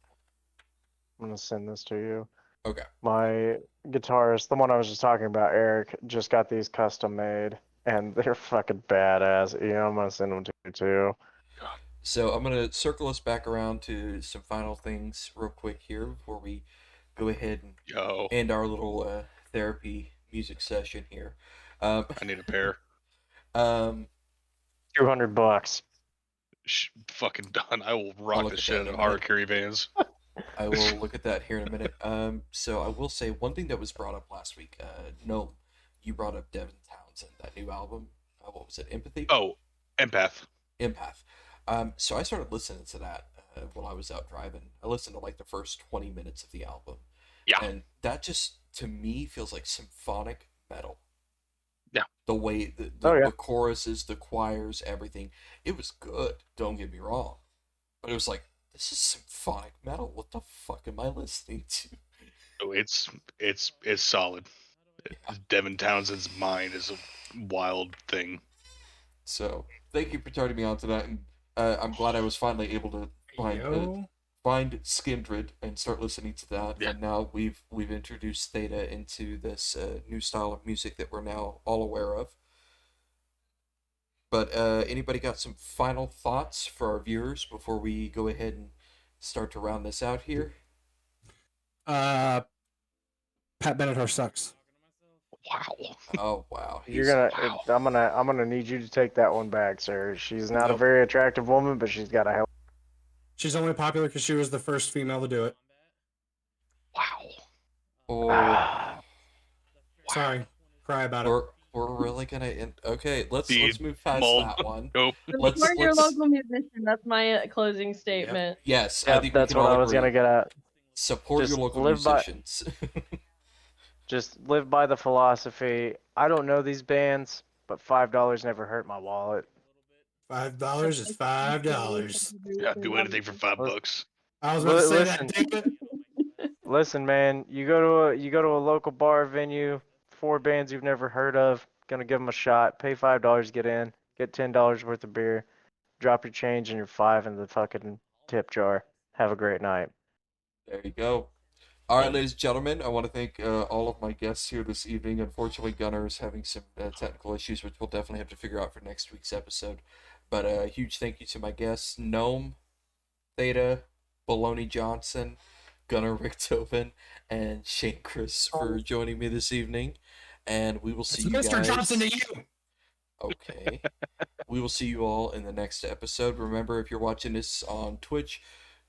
gonna send this to you. Okay. My guitarist, the one I was just talking about, Eric, just got these custom made, and they're fucking badass. Yeah, I'm gonna send them to you too. So I'm gonna circle us back around to some final things real quick here before we go ahead and Yo, end our little therapy music session here. I need a pair. Um, $200. Fucking done. I will rock look the at shit that out of in a minute. Harakiri Vans. I will look at that here in a minute. So I will say one thing that was brought up last week. No, you brought up Devin Townsend, that new album. What was it? Empathy? Oh, Empath. Empath. So I started listening to that while I was out driving. I listened to like the first 20 minutes of the album. Yeah. And that just, to me, feels like symphonic metal. Yeah. The way, the choruses, the choirs, everything. It was good, don't get me wrong. But it was like, this is symphonic metal. What the fuck am I listening to? Oh, it's solid. Yeah. Devin Townsend's mind is a wild thing. So, thank you for turning me on to that. And I'm glad I was finally able to find Skindred and start listening to that. Yeah. And now we've introduced Theta into this new style of music that we're now all aware of. But anybody got some final thoughts for our viewers before we go ahead and start to round this out here? Pat Benatar sucks. Wow. Oh wow, I'm gonna need you to take that one back, sir. She's not a Nope. very attractive woman, but she's got a hell. She's only popular because she was the first female to do it. Wow. Oh, Sorry, cry about it. we're really gonna end. Okay, let's The move past mold- that one. Nope. Let's- Support your let's- local musician. That's my closing statement. Yes, I Yep, think that's we can what all I was agree. gonna get at. Support Just your local live by- musicians. Just live by the philosophy. I don't know these bands, but $5 never hurt my wallet. $5 is $5. Yeah, do anything for $5. I was about to say Listen. that. Damn it. Listen, man, you go to a local bar venue, 4 bands you've never heard of, gonna give them a shot. Pay $5, get in, get $10 worth of beer, drop your change and your 5 in the fucking tip jar. Have a great night. There you go. All right, ladies and gentlemen, I want to thank all of my guests here this evening. Unfortunately, Gunnar is having some technical issues, which we'll definitely have to figure out for next week's episode. But a huge thank you to my guests, Gnome, Theta, Baloney Johnson, Gunnar Richtofen, and Shane Chris for joining me this evening. And we will see you Mr. guys. Johnson to you. Okay. We will see you all in the next episode. Remember, if you're watching this on Twitch,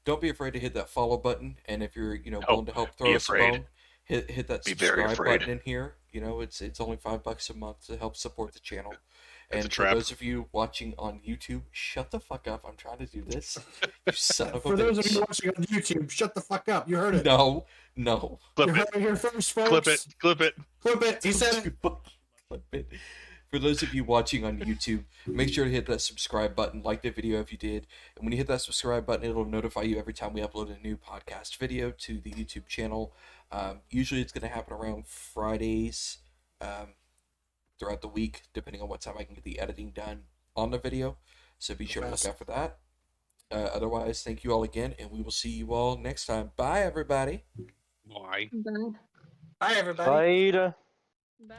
don't be afraid to hit that follow button. And if you're, willing to help throw be us a afraid. bone, hit that Be very subscribe afraid. button in here. It's only $5 a month to help support the channel. It's a And for trap. those of you watching on YouTube, shut the fuck up. I'm trying to do this. You son of a For those of you bitch. watching on YouTube, shut the fuck up. You heard it. No. You Clip heard it. it here first, folks. Clip it. Clip it. Clip it. He said it. Clip it. For those of you watching on YouTube, make sure to hit that subscribe button, like the video if you did. And when you hit that subscribe button, it'll notify you every time we upload a new podcast video to the YouTube channel. Usually it's going to happen around Fridays throughout the week, depending on what time I can get the editing done on the video. So be sure to look out for that. Otherwise, thank you all again, and we will see you all next time. Bye, everybody. Why? Bye. Bye, everybody. Bye. Bye.